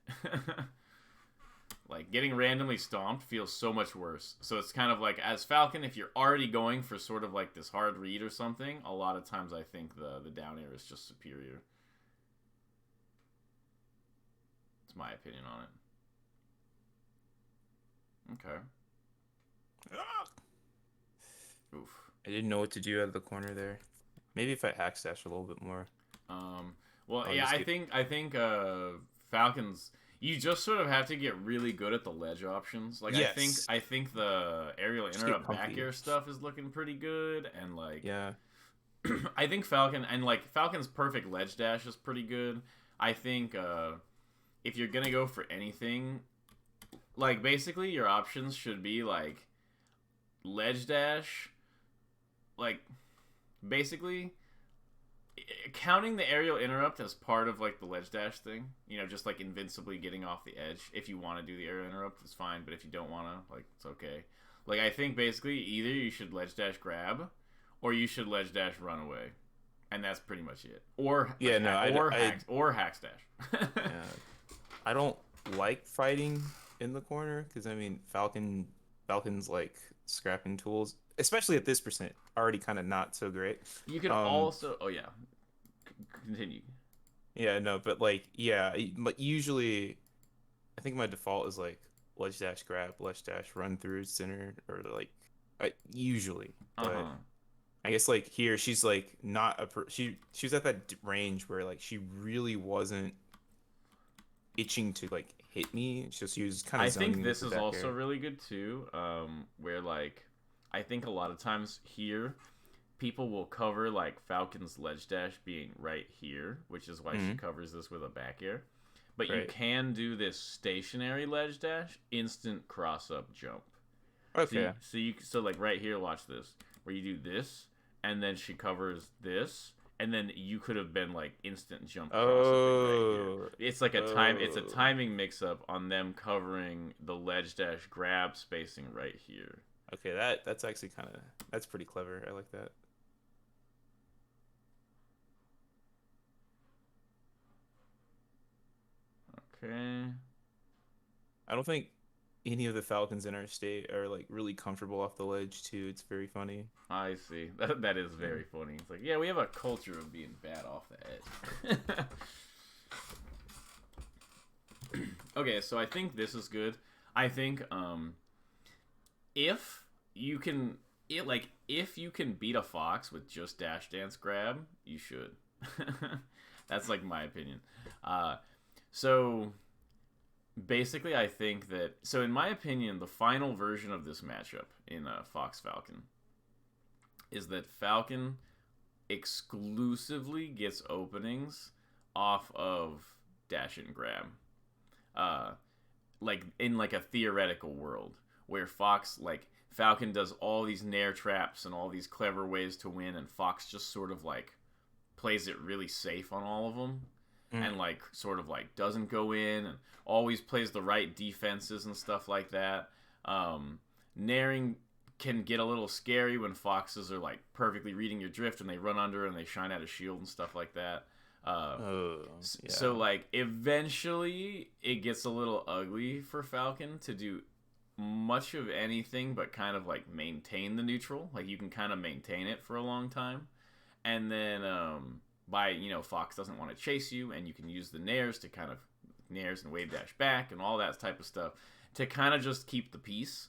Like getting randomly stomped feels so much worse. So it's kind of like as Falcon, if you're already going for sort of like this hard read or something, a lot of times I think the down air is just superior. It's my opinion on it. Okay. Ah! Oof. I didn't know what to do out of the corner there. Maybe if I hack stash a little bit more, Um. Well, I'll yeah, just get. I think Falcons. You just sort of have to get really good at the ledge options. Like Yes, I think the aerial just get interrupt back comfy. air stuff is looking pretty good, and like Yeah. I think Falcon and like Falcon's perfect ledge dash is pretty good. I think if you're gonna go for anything, like basically your options should be like ledge dash, like basically counting the aerial interrupt as part of like the ledge dash thing, just like invincibly getting off the edge. If you want to do the aerial interrupt, it's fine. But if you don't want to, like, it's okay. Like I think basically either you should ledge dash grab, or you should ledge dash run away, and that's pretty much it. Or Yeah. No, or hack stash. yeah, I don't like fighting in the corner because I mean Falcon's like scrapping tools, especially at this percent, already kind of not so great. You could Um, also, oh yeah, continue. yeah, no, but like yeah, but usually I think my default is like ledge dash grab, ledge dash run through center, or like usually, Uh but huh. I guess like here she's like not she was at that range where like she really wasn't itching to like hit me. So she was kind of I think zoning with this the is back also air. really good too. Where like I think a lot of times here people will cover like Falcon's ledge dash being right here, which is why she Hmm. covers this with a back air. But you Right. can do this stationary ledge dash, instant cross up jump. Okay. So like right here, watch this, where you do this, and then she covers this, and then you could have been like instant jump cross upping right here. Oh. It's a Oh. timing mix up on them covering the ledge dash grab spacing right here. Okay, that's actually that's pretty clever. I like that. Okay. I don't think any of the Falcons in our state are like really comfortable off the ledge too. It's very funny. I see. That is Yeah. very funny. It's like, yeah, we have a culture of being bad off the edge. Okay, so I think this is good. I think if you can if you can beat a fox with just dash dance grab, you should. That's like my opinion. So basically I think that so in my opinion the final version of this matchup in Fox Falcon is that Falcon exclusively gets openings off of dash and grab. Uh, like in like a theoretical world where Fox like Falcon does all these Nair traps and all these clever ways to win, and Fox just sort of like plays it really safe on all of them, Mm. and like sort of like doesn't go in and always plays the right defenses and stuff like that. Nairing can get a little scary when foxes are like perfectly reading your drift and they run under and they shine out a shield and stuff like that. Uh, Oh, so yeah. like eventually it gets a little ugly for Falcon to do much of anything but kind of like maintain the neutral. Like you can kind of maintain it for a long time, and then by Fox doesn't want to chase you, and you can use the nairs to kind of nairs and wave dash back and all that type of stuff to kind of just keep the peace.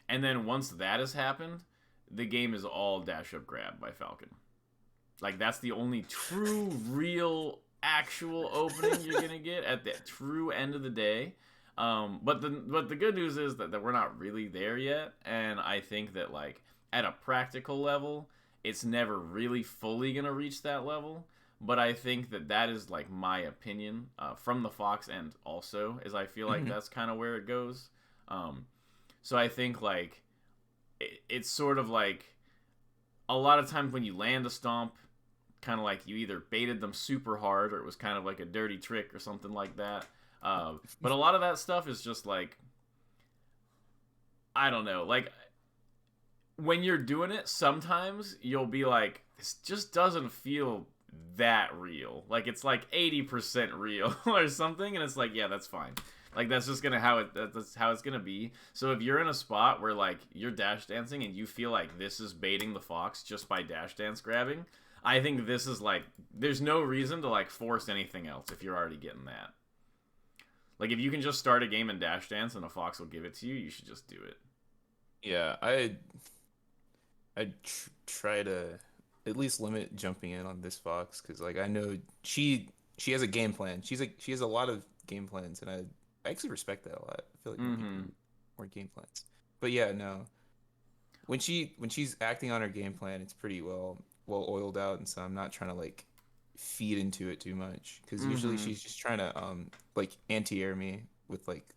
And then once that has happened, the game is all dash up grab by Falcon. Like that's the only true, real, actual opening you're gonna get at the true end of the day. But the good news is that we're not really there yet, and I think that like at a practical level, it's never really fully gonna reach that level. But I think that is like my opinion from the Fox end. Also, is I feel like Mhm. that's kind of where it goes. Um, so I think like it's sort of like a lot of times when you land a stomp, kind of like you either baited them super hard or it was kind of like a dirty trick or something like that. But a lot of that stuff is just like, I don't know, like when you're doing it, sometimes you'll be like, this just doesn't feel that real. Like it's like 80% real or something, and it's like, yeah, that's fine. Like that's just gonna that's how it's gonna be. So if you're in a spot where like you're dash dancing and you feel like this is baiting the fox just by dash dance grabbing, I think this is like there's no reason to like force anything else if you're already getting that. Like if you can just start a game in dash dance and a fox will give it to you, you should just do it. Yeah, I try to at least limit jumping in on this fox because like I know she has a game plan. She has a lot of game plans, and I actually respect that a lot. I feel like more people Mm-hmm. need more game plans. But yeah, no, when she's acting on her game plan, it's pretty well oiled out, and so I'm not trying to like feed into it too much because usually Mm-hmm. she's just trying to like anti-air me with like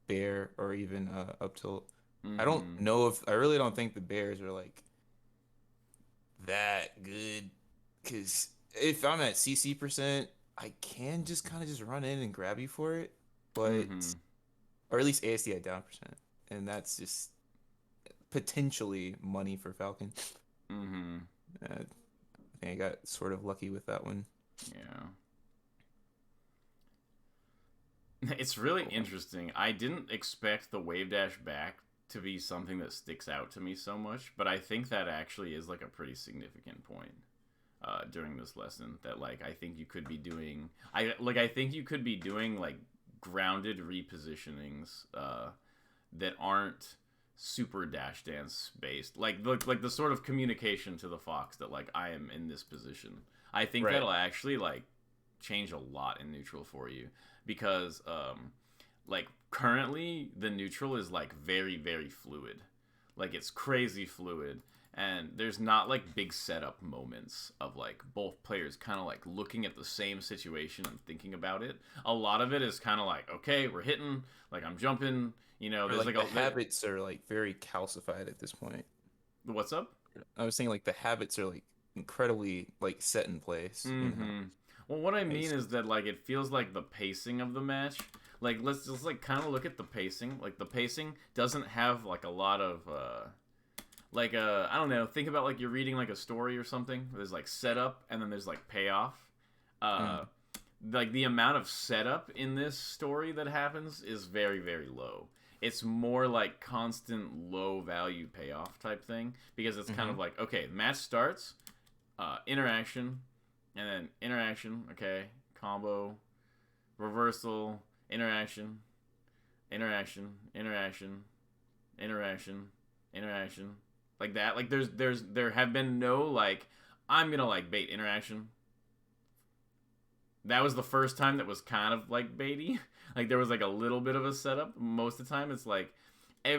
bear or even up tilt. I don't Mm-hmm. know if I really don't think the bears are like that good because if I'm at CC percent, I can just kind of just run in and grab you for it, but Mm-hmm. or at least ASDI down percent, and that's just potentially money for Falcon. Mm-hmm. I think I got sort of lucky with that one. Yeah. It's really Oh, interesting. I didn't expect the wave dash back to be something that sticks out to me so much, but I think that actually is like a pretty significant point during this lesson. That like I think you could be doing. I think you could be doing like grounded repositionings that aren't super dash dance based. Like the sort of communication to the fox that like I am in this position. I think right. that'll actually like change a lot in neutral for you because like currently the neutral is like very fluid, like it's crazy fluid, and there's not like big setup moments of like both players kind of like looking at the same situation and thinking about it. A lot of it is kind of like, okay, we're hitting, like I'm jumping, Or there's like like the a habits are like very calcified at this point. what's up. I was saying like the habits are like incredibly like set in place, you know. Mm-hmm. Well, what I I mean used is that like it feels like the pacing of the match. Like let's just like kind of look at the pacing. Like the pacing doesn't have like a lot of like I don't know. Think about like you're reading like a story or something. There's like setup and then there's like payoff. Uh, mm, like the amount of setup in this story that happens is very low. It's more like constant low value payoff type thing because it's kind mm-hmm. of like okay, match starts, interaction, and then interaction, okay, combo, reversal, interaction, interaction, interaction, interaction, interaction, like that. Like there have been no like I'm gonna like bait interaction. That was the first time that was kind of like baity. Like there was like a little bit of a setup. Most of the time, it's like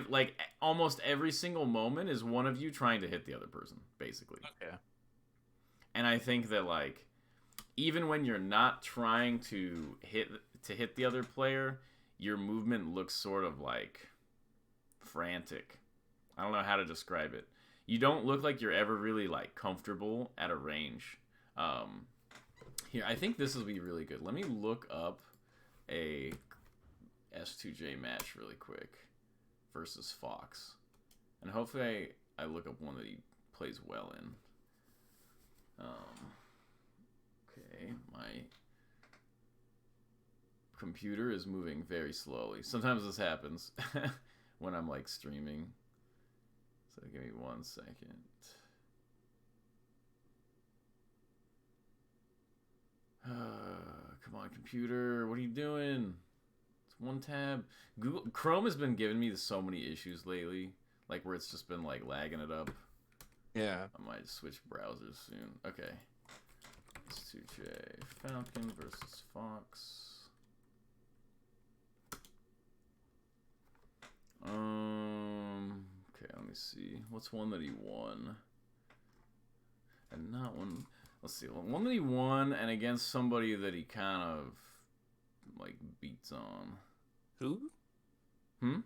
like almost every single moment is one of you trying to hit the other person, basically. Okay. And I think that like even when you're not trying to hit the other player, your movement looks sort of like frantic. I don't know how to describe it. You don't look like you're ever really like comfortable at a range. Um, Here, I think this will be really good. Let me look up a S2J match really quick versus Fox, and hopefully I look up one that he plays well in. Okay, my computer is moving very slowly. Sometimes this happens when I'm like streaming. So give me 1 second. Come on, computer. What are you doing? It's one tab. Google Chrome has been giving me so many issues lately, like where it's just been like lagging it up. Yeah. I might switch browsers soon. Okay. S2J Falcon versus Fox. Okay, let me see. What's one that he won? And not one. Let's see. One that he won, and against somebody that he kind of like beats on. Who? Hmm.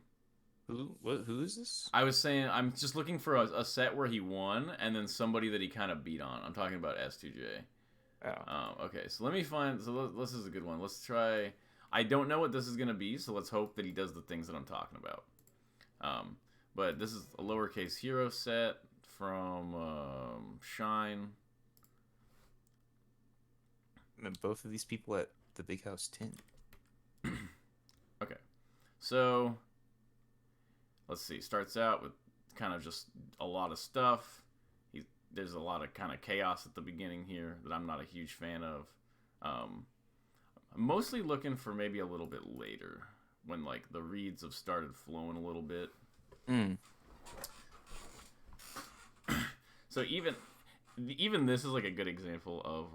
Who is this? I was saying I'm just looking for a set where he won, and then somebody that he kind of beat on. I'm talking about S2J. Oh. Okay, so let me find. So this is a good one. Let's try. I don't know what this is gonna be, so let's hope that he does the things that I'm talking about. Um, but this is a lowercase hero set from Shine. And both of these people at the Big House 10. Okay, so let's see. Starts out with kind of just a lot of stuff. There's a lot of kind of chaos at the beginning here that I'm not a huge fan of. I'm mostly looking for maybe a little bit later when like the reads have started flowing a little bit. Mm. So even this is like a good example of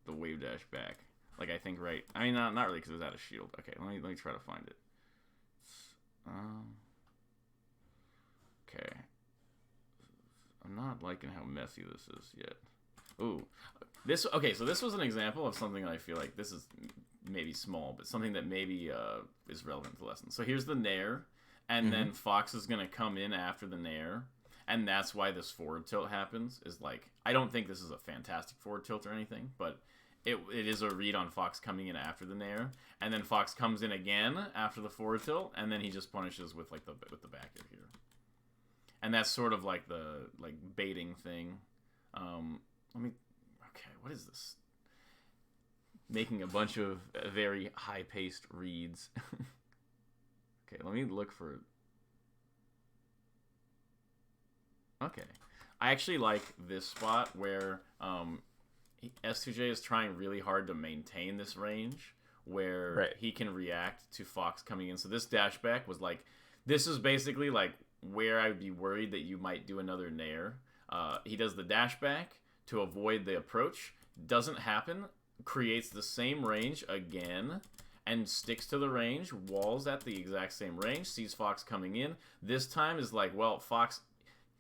the wave dash back. Like I think right. I mean not really because it's out of shield. Okay, let me try to find it. Okay. I'm not liking how messy this is yet. Ooh, this okay. So this was an example of something I feel like this is maybe small, but something that maybe is relevant to the lesson. So here's the Nair, and then Fox is gonna come in after the Nair, and that's why this forward tilt happens. Is like I don't think this is a fantastic forward tilt or anything, but it is a read on Fox coming in after the Nair, and then Fox comes in again after the forward tilt, and then he just punishes with like the back air here. And that's sort of like the baiting thing. Let me. Okay, what is this? Making a bunch of very high-paced reads. Okay, let me look for. Okay, I actually like this spot where S2J is trying really hard to maintain this range where he can react to Fox coming in. So this dashback was like, this is basically like where I'd be worried that you might do another Nair. He does the dash back to avoid the approach. Doesn't happen. Creates the same range again and sticks to the range. Walls at the exact same range. Sees Fox coming in. This time is like, well, Fox...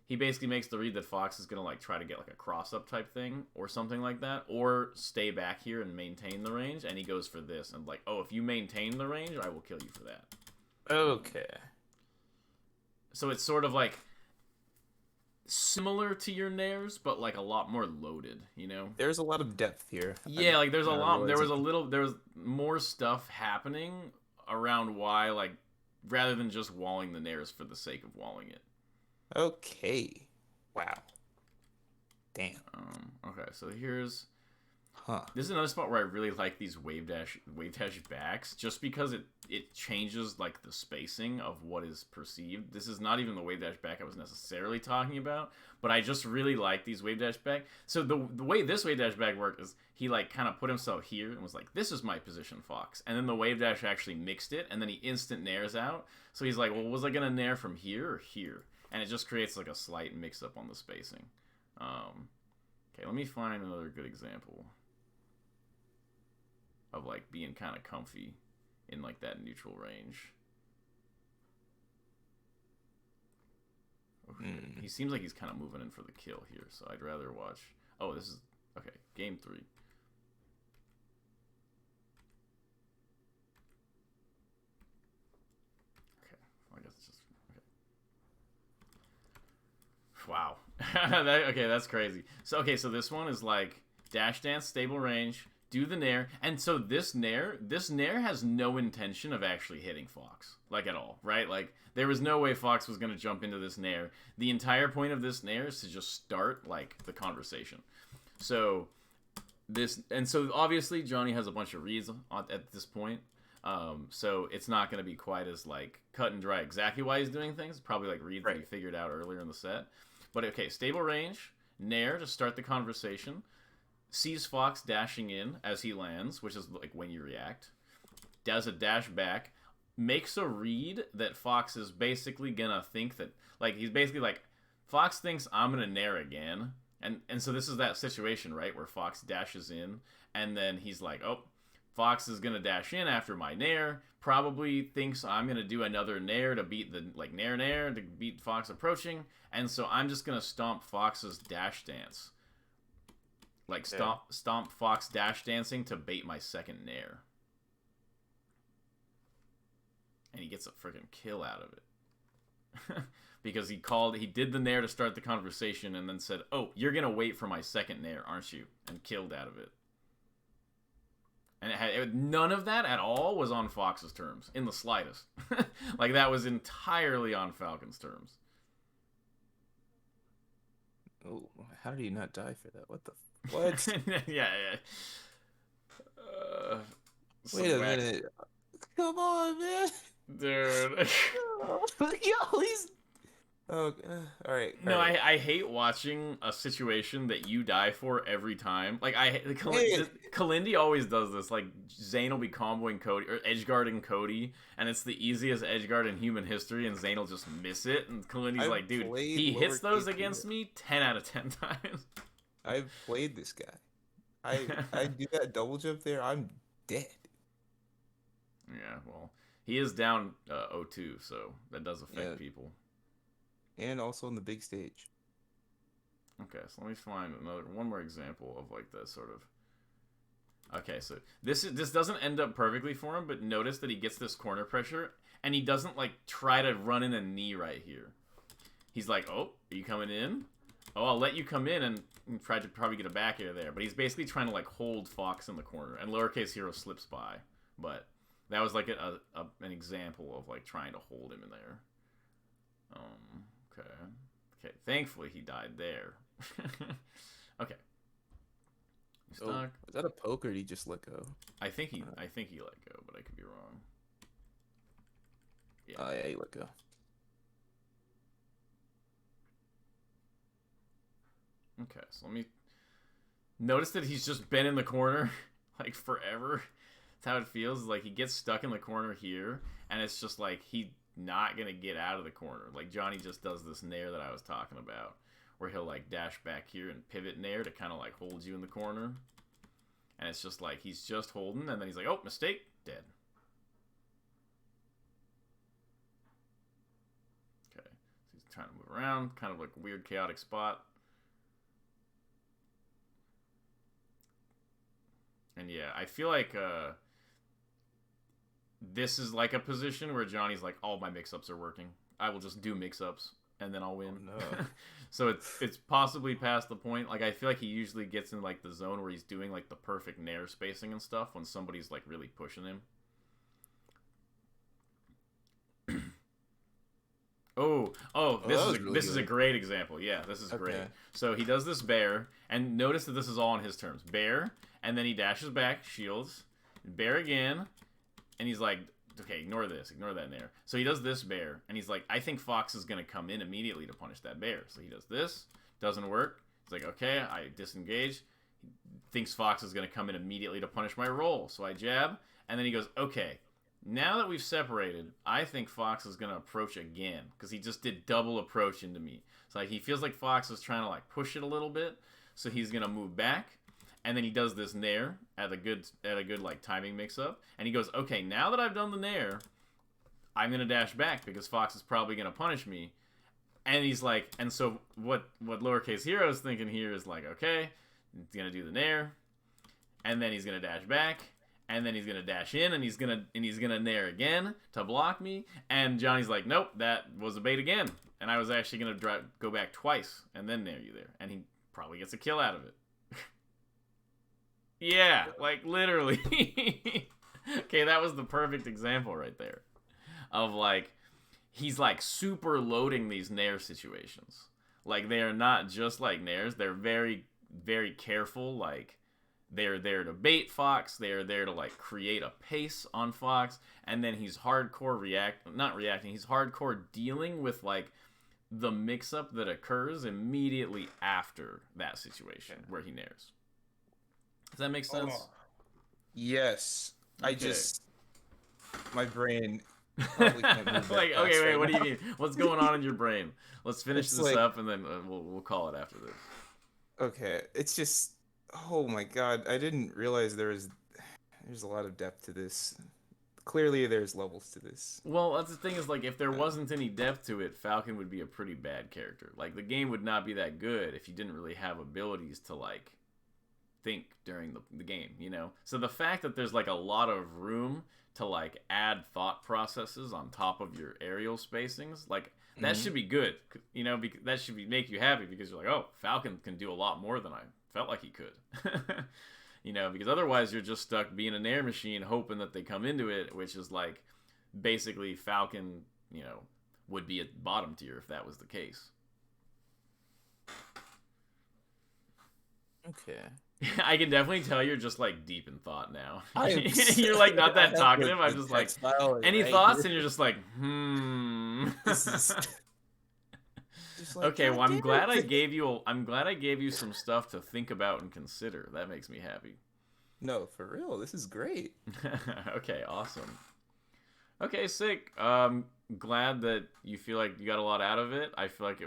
He basically makes the read that Fox is going to like try to get like a cross-up type thing or something like that. Or stay back here and maintain the range. And he goes for this. And like, oh, if you maintain the range, I will kill you for that. Okay. So it's sort of like similar to your Nairs, but like a lot more loaded, you know? There's a lot of depth here. Yeah, like there's a lot. There was more stuff happening around why, like, rather than just walling the Nairs for the sake of walling it. Okay. Wow. Damn. Okay, so here's. Huh. This is another spot where I really like these wave dash backs, just because it changes like the spacing of what is perceived. This is not even the wave dash back I was necessarily talking about, but I just really like these wave dash back. So the way this wave dash back worked is he like kind of put himself here and was like, "This is my position, Fox," and then the wave dash actually mixed it, and then he instant nairs out. So he's like, "Well, was I gonna nair from here or here?" And it just creates like a slight mix up on the spacing. Okay, let me find another good example of like being kind of comfy in like that neutral range. Okay. He seems like he's kind of moving in for the kill here, so I'd rather watch. Oh, this is okay. Game 3. Okay, well, I guess it's just okay. Wow. Okay, that's crazy. So this one is like dash dance, stable range. Do the Nair, and so this Nair has no intention of actually hitting Fox, like at all, right? Like there was no way Fox was gonna jump into this Nair. The entire point of this Nair is to just start like the conversation. So so obviously Johnny has a bunch of reads at this point. So it's not gonna be quite as like cut and dry exactly why he's doing things. Probably like reads that he figured out earlier in the set. But okay, stable range, Nair to start the conversation. Sees Fox dashing in as he lands, which is like when you react. Does a dash back. Makes a read that Fox is basically gonna think that, like, he's basically like, Fox thinks I'm gonna nair again. And so this is that situation, right, where Fox dashes in, and then he's like, oh, Fox is gonna dash in after my nair. Probably thinks I'm gonna do another nair to beat the, like, nair to beat Fox approaching. And so I'm just gonna stomp Fox's dash dance. Like, stomp Fox dash dancing to bait my second nair. And he gets a freaking kill out of it. because he did the Nair to start the conversation and then said, "Oh, you're gonna wait for my second Nair, aren't you?" and killed out of it. And none of that at all was on Fox's terms in the slightest. Like that was entirely on Falcon's terms. Oh, how did he not die for that? What the what? Yeah, yeah. Wait a Whack, minute. Come on, man. dude. Yo, he's. Oh, all right. All No, right. I hate watching a situation that you die for every time. Like Hey, Kalindi always does this. Like Zane will be comboing Cody or edgeguarding Cody, and it's the easiest edgeguard in human history, and Zane will just miss it. And Kalindi's I've like, dude, played he hits those lowercase against hero. me 10 out of 10 times. I've played this guy. I do that double jump there. I'm dead. Yeah, well, he is down 0-2, so that does Yeah, affect people. and also on the big stage. Okay, so let me find one more example of like this sort of. Okay, so this doesn't end up perfectly for him, but notice that he gets this corner pressure and he doesn't like try to run in a knee right here. He's like, "Oh, are you coming in? Oh, I'll let you come in and try to probably get a back air there." But he's basically trying to like hold Fox in the corner, and lowercase hero slips by. But that was like an example of like trying to hold him in there. Okay. Okay, thankfully he died there. Okay. Oh, Stuck. was that a poke or did he just let go? I think he let go, but I could be wrong. Yeah. Oh yeah, he let go. Okay, so let me notice that he's just been in the corner like forever. That's how it feels. Like he gets stuck in the corner here, and it's just like he not gonna get out of the corner. Like Johnny just does this nair that I was talking about, where he'll like dash back here and pivot nair to kind of like hold you in the corner, and it's just like he's just holding, and then he's like, "Oh, mistake, dead." Okay, so he's trying to move around, kind of like a weird chaotic spot. And yeah, I feel like this is like a position where Johnny's like, all my mix-ups are working. I will just do mix-ups and then I'll Oh win. no. So it's possibly past the point. Like I feel like he usually gets in like the zone where he's doing like the perfect nair spacing and stuff when somebody's like really pushing him. Oh, this that is was really this is a good. great example. Yeah, this is great. Okay. So he does this bear, and notice that this is all on his terms. Bear, and then he dashes back, shields, bear again, and he's like, okay, ignore this, ignore that nair. So he does this bear, and he's like, I think Fox is gonna come in immediately to punish that bear. So he does this, doesn't work. He's like, okay, I disengage. He thinks Fox is gonna come in immediately to punish my roll. So I jab, and then he goes, okay. Now that we've separated, I think Fox is going to approach again because he just did double approach into me. So like he feels like Fox is trying to like push it a little bit, so he's going to move back, and then he does this nair at a good like timing mix up, and he goes, "Okay, now that I've done the nair, I'm going to dash back because Fox is probably going to punish me." And he's like, and so what lowercase hero is thinking here is like, okay, he's going to do the nair, and then he's going to dash back. And then he's gonna dash in, and he's gonna nair again to block me. And Johnny's like, nope, that was a bait again. And I was actually gonna go back twice and then nair you there. And he probably gets a kill out of it. Yeah, like literally. Okay, that was the perfect example right there of like he's like super loading these nair situations. Like they are not just like nairs; they're very, very careful. Like they're there to bait Fox. They're there to like create a pace on Fox, and then he's hardcore not reacting. He's hardcore dealing with like the mix-up that occurs immediately after that situation where he nairs. Does that make sense? Oh. Yes. I Okay. just my brain probably can't move that Like, okay, fast wait. right What do you now. mean? What's going on in your brain? Let's finish It's this like up, and then we'll call it after this. okay, it's just oh my God, I didn't realize there's a lot of depth to this. Clearly there's levels to this. Well, that's the thing is like if there Uh, wasn't any depth to it, Falcon would be a pretty bad character. Like the game would not be that good if you didn't really have abilities to like think during the game, you know? So the fact that there's like a lot of room to like add thought processes on top of your aerial spacings, like That Hmm. should be good. That should make you happy because you're like, oh, Falcon can do a lot more than I felt like he could. Because otherwise you're just stuck being a Nair machine, hoping that they come into it, which is like basically Falcon, would be at bottom tier if that was the case. Okay. I can definitely tell you're just like deep in thought now. I am. You're like not I that have talkative. I'm the just like, text file any right thoughts? here. And you're just like, hmm. This is just like, Okay, God well, I'm damn glad I it. gave you. I'm glad I gave you some stuff to think about and consider. That makes me happy. No, for real. This is great. Okay, awesome. Okay, sick. Glad that you feel like you got a lot out of it. I feel like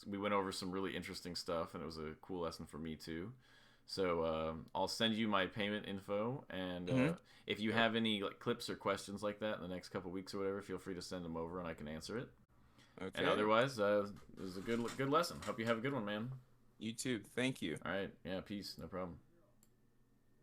we went over some really interesting stuff, and it was a cool lesson for me too. So I'll send you my payment info, and Hmm. if you have any like clips or questions like that in the next couple weeks or whatever, feel free to send them over, and I can answer it. And Okay. otherwise, it was a good lesson. Hope you have a good one, man. You too. Thank you. All right, yeah, peace, no problem.